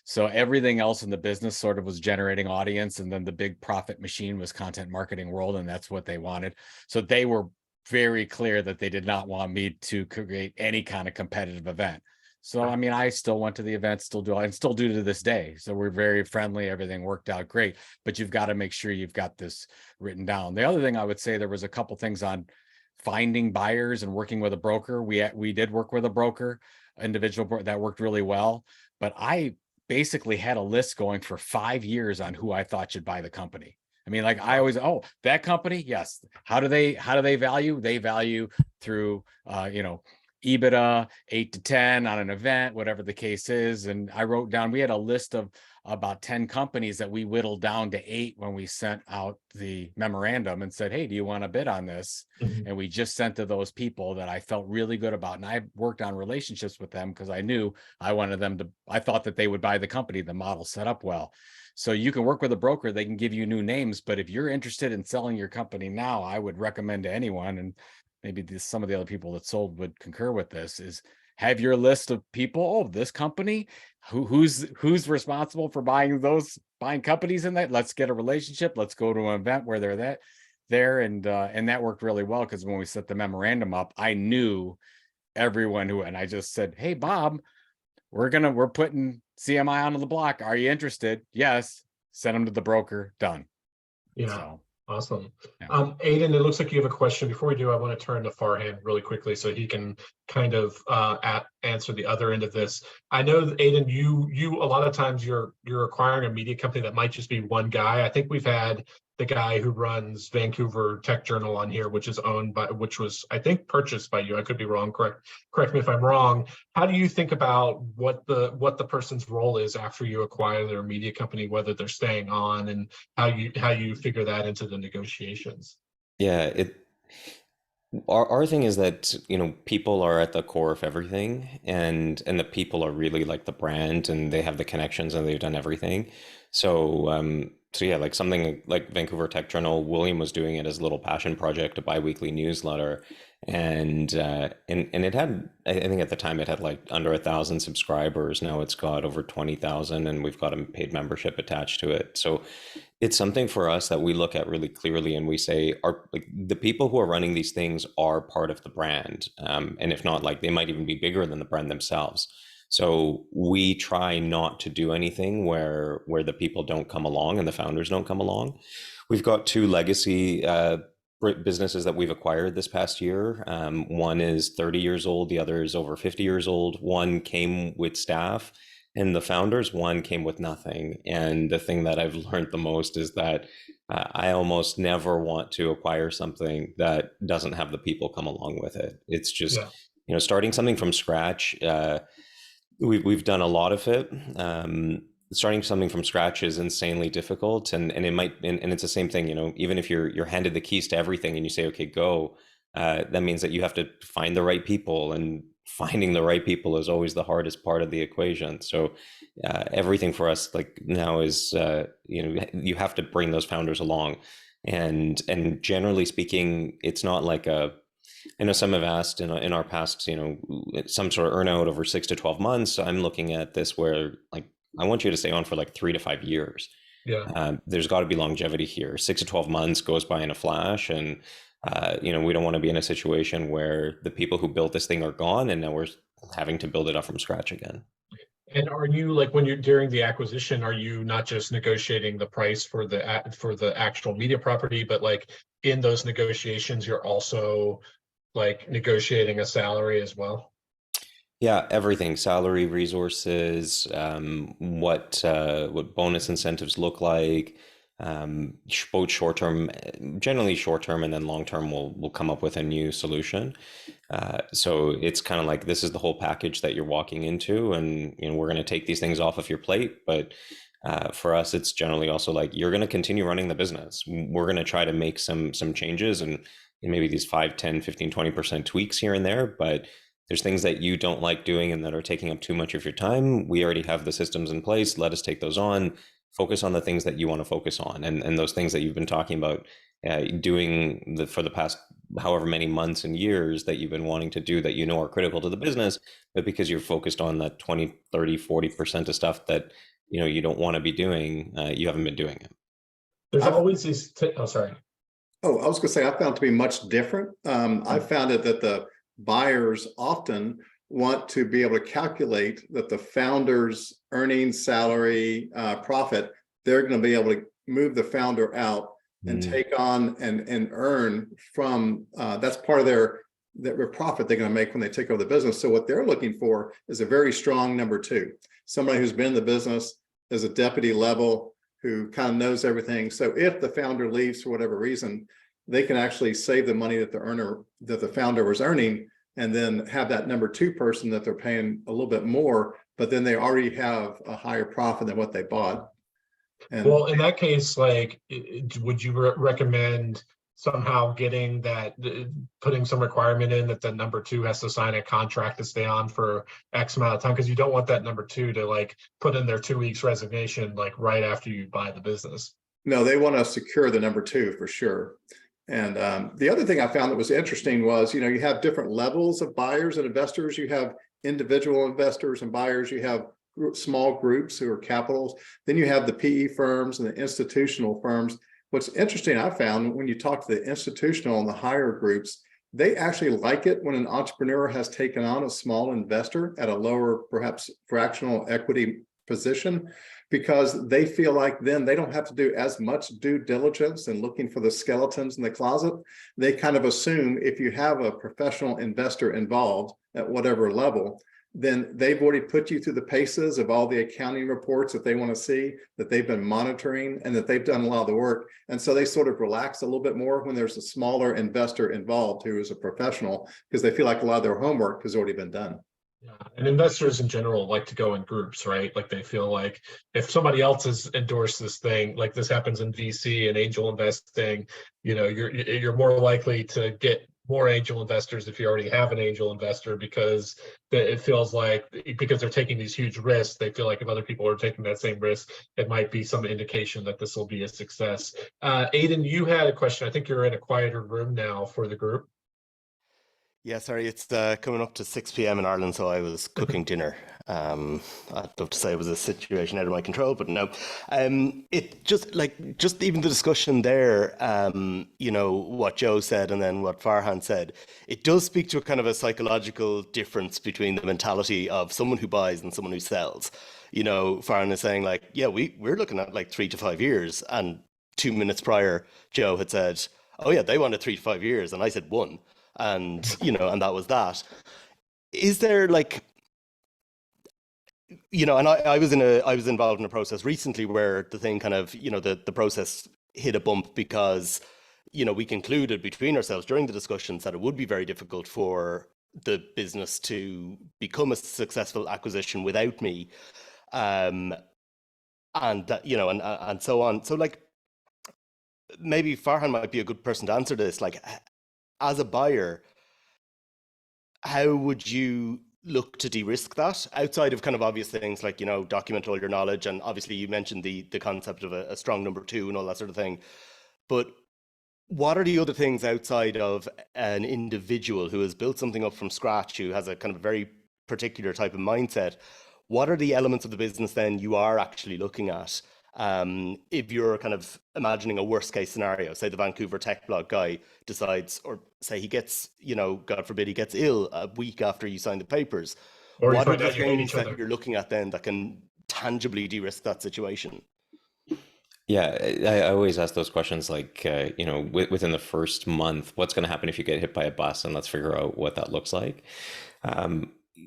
Speaker 7: So everything else in the business sort of was generating audience. And then the big profit machine was content marketing world. And that's what they wanted. So they were very clear that they did not want me to create any kind of competitive event. So, I mean, I still went to the event, still do to this day. So we're very friendly. Everything worked out great, but you've got to make sure you've got this written down. The other thing I would say, there was a couple things on finding buyers and working with a broker. We did work with a broker, individual that worked really well, but I basically had a list going for 5 years on who I thought should buy the company. I mean, like I always, that company, yes. How do they value? They value through, EBITDA 8 to 10 on an event, whatever the case is. And I wrote down, we had a list of about 10 companies that we whittled down to 8 when we sent out the memorandum and said, hey, do you want to bid on this?
Speaker 1: Mhm.
Speaker 7: And we just sent to those people that I felt really good about. And I worked on relationships with them because I knew I wanted them to, I thought that they would buy the company, the model set up well. So you can work with a broker, they can give you new names, but if you're interested in selling your company now, I would recommend to anyone, and maybe some of the other people that sold would concur with this, is have your list of people. Oh, this company, who's responsible for buying companies in that. Let's get a relationship. Let's go to an event where they're there. And that worked really well, because when we set the memorandum up, I knew everyone and I just said, hey, Bob, we're putting CMI onto the block. Are you interested? Yes. Send them to the broker. Done.
Speaker 1: Yeah.
Speaker 7: So,
Speaker 1: awesome.
Speaker 7: yeah.
Speaker 1: Aiden, it looks like you have a question. Before we do, I want to turn to Farhan really quickly so he can kind of answer the other end of this. I know that, Aiden, you a lot of times you're acquiring a media company that might just be one guy. I think we've had the guy who runs Vancouver Tech Journal on here, which was, I think, purchased by you. I could be wrong. Correct me if I'm wrong. How do you think about what the person's role is after you acquire their media company, whether they're staying on, and how you figure that into the negotiations?
Speaker 9: Yeah, our thing is that, people are at the core of everything, and the people are really like the brand, and they have the connections, and they've done everything. So yeah, like something like Vancouver Tech Journal, William was doing it as a little passion project, a biweekly newsletter, and it had, I think at the time it had like under 1,000 subscribers. Now it's got over 20,000, and we've got a paid membership attached to it. So it's something for us that we look at really clearly, and we say, like the people who are running these things are part of the brand, and if not, like they might even be bigger than the brand themselves. So we try not to do anything where the people don't come along and the founders don't come along. We've got 2 legacy businesses that we've acquired this past year. One is 30 years old, the other is over 50 years old. One came with staff, and the founders, one came with nothing. And the thing that I've learned the most is that I almost never want to acquire something that doesn't have the people come along with it. It's just, starting something from scratch. We've done a lot of it. Starting something from scratch is insanely difficult, and it's the same thing. Even if you're handed the keys to everything and you say, okay, go, that means that you have to find the right people, and finding the right people is always the hardest part of the equation. So everything for us like now is you have to bring those founders along, and generally speaking, it's not like I know some have asked in our past, some sort of earnout over 6 to 12 months. I'm looking at this where, like, I want you to stay on for like 3 to 5 years.
Speaker 1: Yeah.
Speaker 9: There's got to be longevity here. 6 to 12 months goes by in a flash, and we don't want to be in a situation where the people who built this thing are gone, and now we're having to build it up from scratch again.
Speaker 1: And are you, like, when you're during the acquisition, are you not just negotiating the price for the actual media property, but like in those negotiations, you're also like negotiating a salary as well?
Speaker 9: Yeah, everything: salary, resources, what bonus incentives look like, both short term, generally short term, and then long term. We'll come up with a new solution. So it's kind of like, this is the whole package that you're walking into, and we're going to take these things off of your plate, but. For us, it's generally also like, you're going to continue running the business. We're going to try to make some changes, and maybe these 5, 10, 15, 20% tweaks here and there, but there's things that you don't like doing and that are taking up too much of your time. We already have the systems in place. Let us take those on. Focus on the things that you want to focus on, and those things that you've been talking about doing for the past however many months and years that you've been wanting to do, that are critical to the business, but because you're focused on that 20, 30, 40% of stuff that you don't want to be doing, you haven't been doing it.
Speaker 1: There's always these. Oh, sorry.
Speaker 4: Oh, I was going to say, I found it to be much different. I found it that the buyers often want to be able to calculate that the founder's earnings, salary, profit, they're going to be able to move the founder out and take on and earn from, that's part of their profit they're going to make when they take over the business. So what they're looking for is a very strong number 2, somebody who's been in the business as a deputy level, who kind of knows everything. So if the founder leaves for whatever reason, they can actually save the money that the founder was earning and then have that number two person that they're paying a little bit more, but then they already have a higher profit than what they bought. And
Speaker 1: well, in that case, like, would you recommend somehow getting that, putting some requirement in that the number two has to sign a contract to stay on for X amount of time? Because you don't want that number two to like put in their 2 weeks resignation like right after you buy the business.
Speaker 4: no, they want to secure the number two for sure. And the other thing I found that was interesting was, you know, you have different levels of buyers and investors. You have individual investors and buyers. You have small groups who are capitals. Then you have the PE firms and the institutional firms. What's interesting, I found when you talk to the institutional and the higher groups, they actually like it when an entrepreneur has taken on a small investor at a lower, perhaps fractional equity position, because they feel like then they don't have to do as much due diligence and looking for the skeletons in the closet. They kind of assume if you have a professional investor involved at whatever level, then they've already put you through the paces of all the accounting reports that they want to see, that they've been monitoring, and that they've done a lot of the work. And so they sort of relax a little bit more when there's a smaller investor involved who is a professional, because they feel like a lot of their homework has already been done.
Speaker 1: Yeah, and investors in general like to go in groups, right? Like they feel like if somebody else has endorsed this thing, like this happens in VC and angel investing, you know, you're more likely to get more angel investors if you already have an angel investor, because it feels like, because they're taking these huge risks, they feel like if other people are taking that same risk, it might be some indication that this will be a success. Aiden, you had a question. I think you're in a quieter room now for the group.
Speaker 13: Yeah, sorry, it's coming up to 6 p.m. in Ireland, so I was cooking dinner. I'd love to say it was a situation out of my control, but no. It just even the discussion there, you know, what Joe said and then what Farhan said, it does speak to a kind of a psychological difference between the mentality of someone who buys and someone who sells. You know, Farhan is saying like, yeah, we're looking at like 3 to 5 years, and 2 minutes prior, Joe had said, oh yeah, they wanted 3 to 5 years, and I said 1. And, you know, and that was that. Is there like, you know, and I was involved in a process recently where the thing kind of, you know, the process hit a bump because, you know, we concluded between ourselves during the discussions that it would be very difficult for the business to become a successful acquisition without me. And that, you know, and so on. So like, maybe Farhan might be a good person to answer this. Like, as a buyer, how would you look to de-risk that outside of kind of obvious things like, you know, document all your knowledge? And obviously you mentioned the concept of a strong number two and all that sort of thing. But what are the other things outside of an individual who has built something up from scratch, who has a kind of very particular type of mindset? What are the elements of the business then you are actually looking at? If you're kind of imagining a worst case scenario, say the Vancouver tech blog guy decides, or say he gets, you know, God forbid, he gets ill a week after you sign the papers.
Speaker 1: Or
Speaker 13: what
Speaker 1: you
Speaker 13: are
Speaker 1: find
Speaker 13: the
Speaker 1: out you hate
Speaker 13: things
Speaker 1: each
Speaker 13: that
Speaker 1: other.
Speaker 13: you're looking at then that can tangibly de-risk that situation?
Speaker 9: Yeah, I always ask those questions like, you know, within the first month, what's going to happen if you get hit by a bus, and let's figure out what that looks like.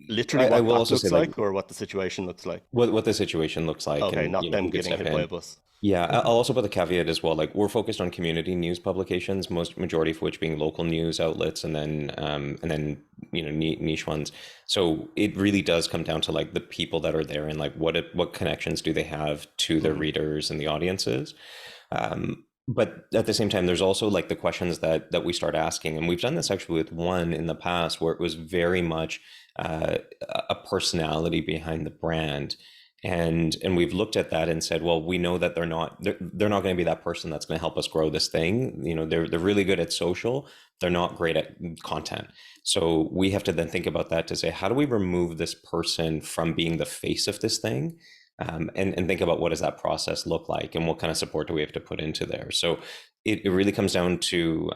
Speaker 13: Literally
Speaker 9: I
Speaker 13: what
Speaker 9: will
Speaker 13: that
Speaker 9: also
Speaker 13: looks
Speaker 9: say,
Speaker 13: like, or what the situation looks like?
Speaker 9: What the situation looks like,
Speaker 13: Okay,
Speaker 9: and
Speaker 13: not
Speaker 9: you know,
Speaker 13: them
Speaker 9: who could
Speaker 13: getting
Speaker 9: step
Speaker 13: hit by a
Speaker 9: in.
Speaker 13: bus.
Speaker 9: Yeah, I'll also put the caveat as well. Like, we're focused on community news publications, majority of which being local news outlets, and then you know, niche ones. So it really does come down to like the people that are there and like what connections do they have to their readers and the audiences. But at the same time, there's also like the questions that we start asking, and we've done this actually with one in the past where it was very much a personality behind the brand. And we've looked at that and said, well, we know that they're not going to be that person that's going to help us grow this thing. You know, they're really good at social. They're not great at content. So we have to then think about that to say, how do we remove this person from being the face of this thing? And think about what does that process look like, and what kind of support do we have to put into there. So it really comes down to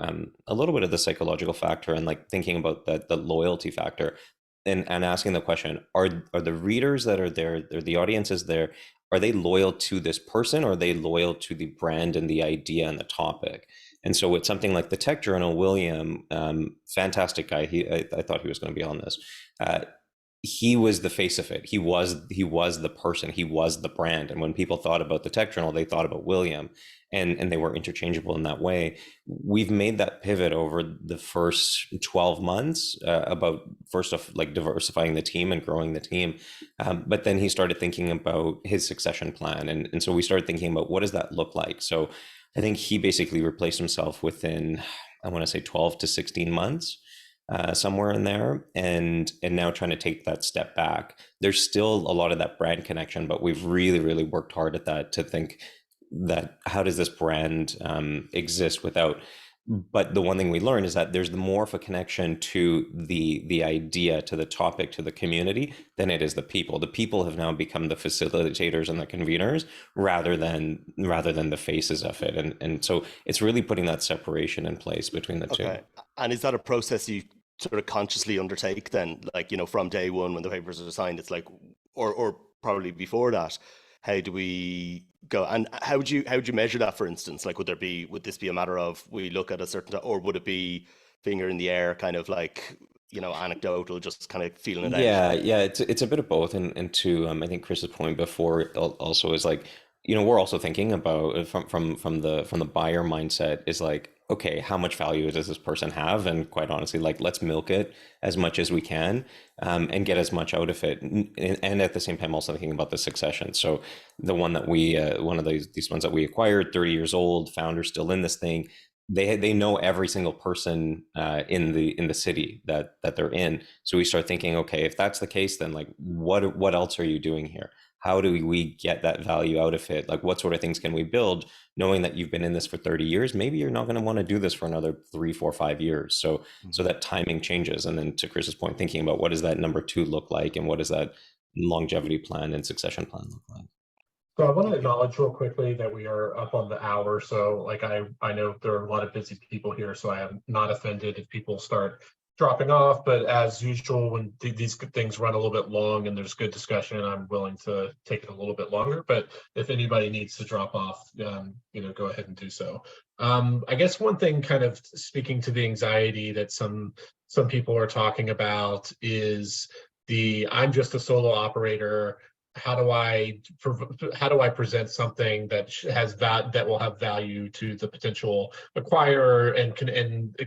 Speaker 9: a little bit of the psychological factor, and like thinking about the loyalty factor, and asking the question, are the readers that are there, the audiences there, are they loyal to this person, or are they loyal to the brand and the idea and the topic? And so with something like the Tech Journal, William, fantastic guy, I thought he was going to be on this. he was the face of it. He was the person. He was the brand. And when people thought about the tech journal, they thought about William, and they were interchangeable in that way. We've made that pivot over the first 12 months about first off, like diversifying the team and growing the team. But then he started thinking about his succession plan. And so we started thinking about what does that look like? So I think he basically replaced himself within, I want to say 12 to 16 months. Somewhere in there, and now trying to take that step back. There's still a lot of that brand connection, but we've really worked hard at that to think that how does this brand exist without. But the one thing we learned is that there's more of a connection to the idea, to the topic, to the community than it is the people. The people have now become the facilitators and the conveners rather than the faces of it, and so it's really putting that separation in place between the two.
Speaker 13: And is that a process you sort of consciously undertake then, like, you know, from day one when the papers are signed? It's like, or probably before that, how do we go, and how would you measure that, for instance? Like, would this be a matter of we look at a certain, or would it be finger in the air, kind of like, you know, anecdotal, just kind of feeling it out?
Speaker 9: Yeah, it's a bit of both, and to I think Chris's point before also is like, you know, we're also thinking about from the buyer mindset is like, okay, how much value does this person have? And quite honestly, like, let's milk it as much as we can, and get as much out of it. And at the same time, also thinking about the succession. So the one that we, one of these ones that we acquired, 30 years old, founder still in this thing, they know every single person in the city that they're in. So we start thinking, okay, if that's the case, then like, what else are you doing here? How do we get that value out of it? Like, what sort of things can we build, knowing that you've been in this for 30 years? Maybe you're not going to want to do this for another 3, 4, 5 years. So that timing changes. And then to Chris's point, thinking about what does that number 2 look like, and what does that longevity plan and succession plan look like?
Speaker 1: So I want to acknowledge real quickly that we are up on the hour. So like, I know there are a lot of busy people here, so I am not offended if people start dropping off, but as usual, when these things run a little bit long and there's good discussion, I'm willing to take it a little bit longer. But if anybody needs to drop off, you know, go ahead and do so. I guess one thing, kind of speaking to the anxiety that some people are talking about, is I'm just a solo operator. How do I present something that that will have value to the potential acquirer, and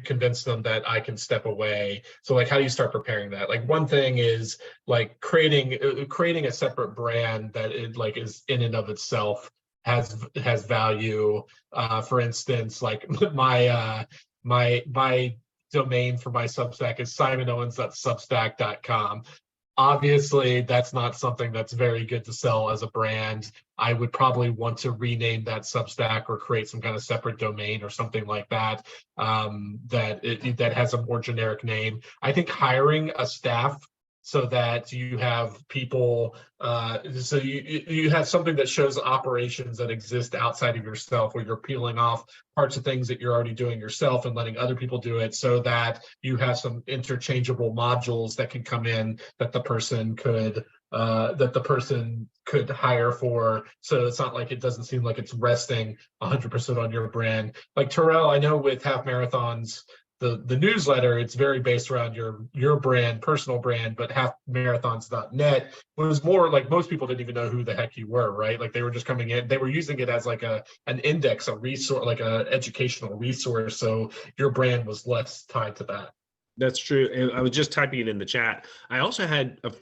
Speaker 1: convince them that I can step away? So like, how do you start preparing that? Like, one thing is like creating a separate brand that is in and of itself has value. For instance, like my domain for my Substack is simonowens.substack.com. Obviously, that's not something that's very good to sell as a brand. I would probably want to rename that Substack or create some kind of separate domain or something like that, that has a more generic name. I think hiring a staff so that you have people, so you have something that shows operations that exist outside of yourself, where you're peeling off parts of things that you're already doing yourself and letting other people do it, so that you have some interchangeable modules that can come in that the person could hire for. So it's not like, it doesn't seem like it's resting 100% on your brand. Like Terrell, I know with half marathons, the newsletter, it's very based around your brand, personal brand, but halfmarathons.net was more like, most people didn't even know who the heck you were, right? Like, they were just coming in, they were using it as like an index, a resource, like an educational resource. So your brand was less tied to that.
Speaker 5: That's true. And I was just typing it in the chat. I also had a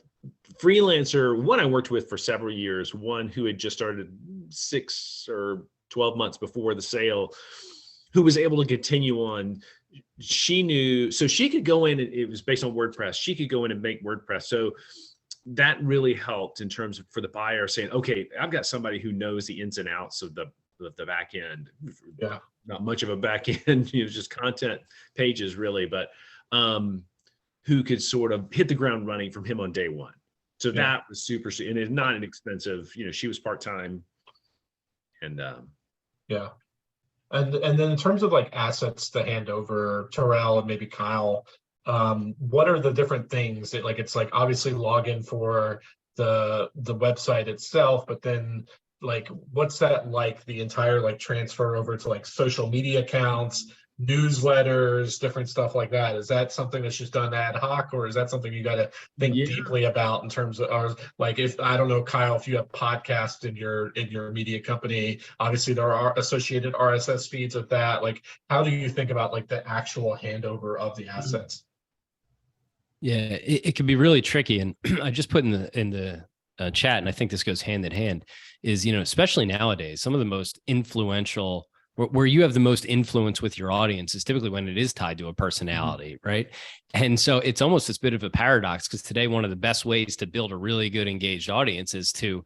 Speaker 5: freelancer, one I worked with for several years, one who had just started 6 or 12 months before the sale, who was able to continue on. She knew, so she could go in, and it was based on WordPress. She could go in and make WordPress. So that really helped in terms of, for the buyer, saying, okay, I've got somebody who knows the ins and outs of the back end.
Speaker 1: Yeah.
Speaker 5: Not much of a back end, you know, just content pages really, but who could sort of hit the ground running from him on day one. So that was super, and it's not inexpensive. You know, she was part-time, and
Speaker 1: yeah. And then in terms of like assets to hand over, Terrell and maybe Kyle, what are the different things that, like, it's like obviously login for the website itself, but then like, what's that like, the entire like transfer over to like social media accounts, newsletters, different stuff like that? Is that something that's just done ad hoc, or is that something you got to think
Speaker 5: Yeah.
Speaker 1: deeply about in terms of, or like, if I don't know, Kyle, if you have podcasts in your media company, obviously there are associated RSS feeds of that. Like, how do you think about like the actual handover of the assets?
Speaker 3: Yeah, it can be really tricky. And I just put in the chat, and I think this goes hand in hand, is, especially nowadays, some of the most influential, where you have the most influence with your audience is typically when it is tied to a personality, right? And so it's almost this bit of a paradox, because today one of the best ways to build a really good engaged audience is to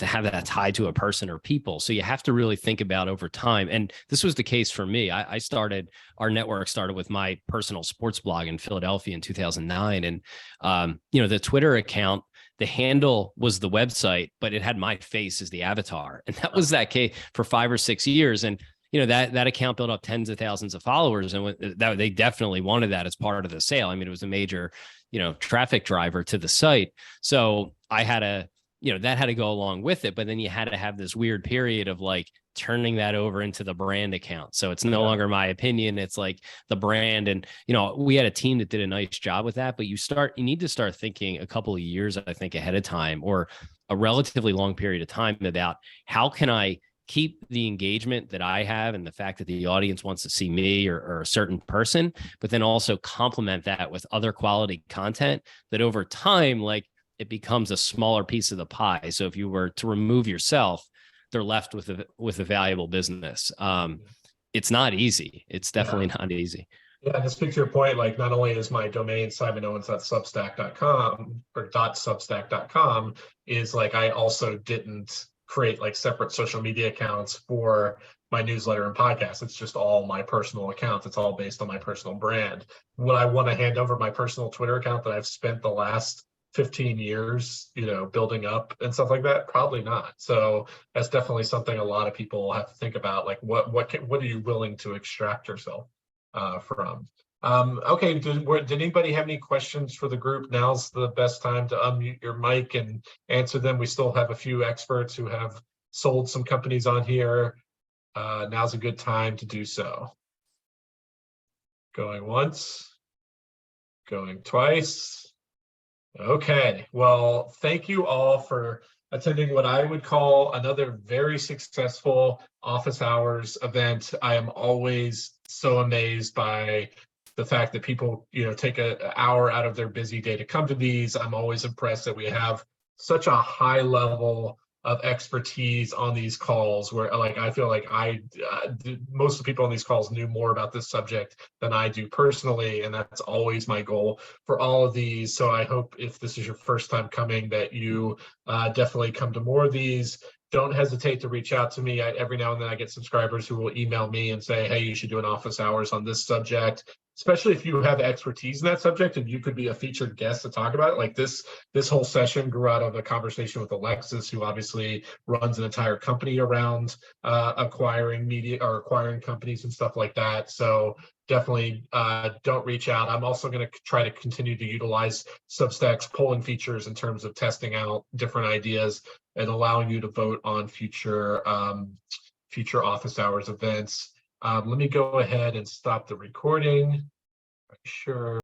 Speaker 3: have that tied to a person or people. So you have to really think about over time. And this was the case for me. Our network started with my personal sports blog in Philadelphia in 2009. And, the Twitter account, the handle was the website, but it had my face as the avatar. And that was that case for 5 or 6 years. And, that account built up tens of thousands of followers, and that they definitely wanted that as part of the sale. I mean, it was a major, traffic driver to the site. So I had to, that had to go along with it. But then you had to have this weird period of like turning that over into the brand account. So it's no longer my opinion. It's like the brand. And, we had a team that did a nice job with that, but you need to start thinking a couple of years, I think, ahead of time, or a relatively long period of time, about how can I keep the engagement that I have and the fact that the audience wants to see me or a certain person, but then also complement that with other quality content that over time, like, it becomes a smaller piece of the pie. So if you were to remove yourself, they're left with a valuable business. It's not easy. It's definitely not easy.
Speaker 1: Yeah, to speak to your point, like, not only is my domain simonowens.substack.com or .substack.com, is like, I also didn't create like separate social media accounts for my newsletter and podcast. It's just all my personal accounts. It's all based on my personal brand. Would I want to hand over my personal Twitter account that I've spent the last 15 years, building up and stuff like that? Probably not. So that's definitely something a lot of people have to think about. Like, what are you willing to extract yourself from? Okay, did anybody have any questions for the group? Now's the best time to unmute your mic and answer them. We still have a few experts who have sold some companies on here. Now's a good time to do so. Going once, going twice. Okay, well, thank you all for attending what I would call another very successful office hours event. I am always so amazed by the fact that people, take an hour out of their busy day to come to these. I'm always impressed that we have such a high level of expertise on these calls, where like I feel like most of the people on these calls knew more about this subject than I do personally, and that's always my goal for all of these. So I hope, if this is your first time coming, that you definitely come to more of these. Don't hesitate to reach out to me. Every now and then I get subscribers who will email me and say, hey, you should do an office hours on this subject, especially if you have expertise in that subject and you could be a featured guest to talk about it. Like this whole session grew out of a conversation with Alexis, who obviously runs an entire company around acquiring media or acquiring companies and stuff like that. So definitely don't reach out. I'm also going to try to continue to utilize Substack's polling features in terms of testing out different ideas and allowing you to vote on future office hours events. Let me go ahead and stop the recording. Sure.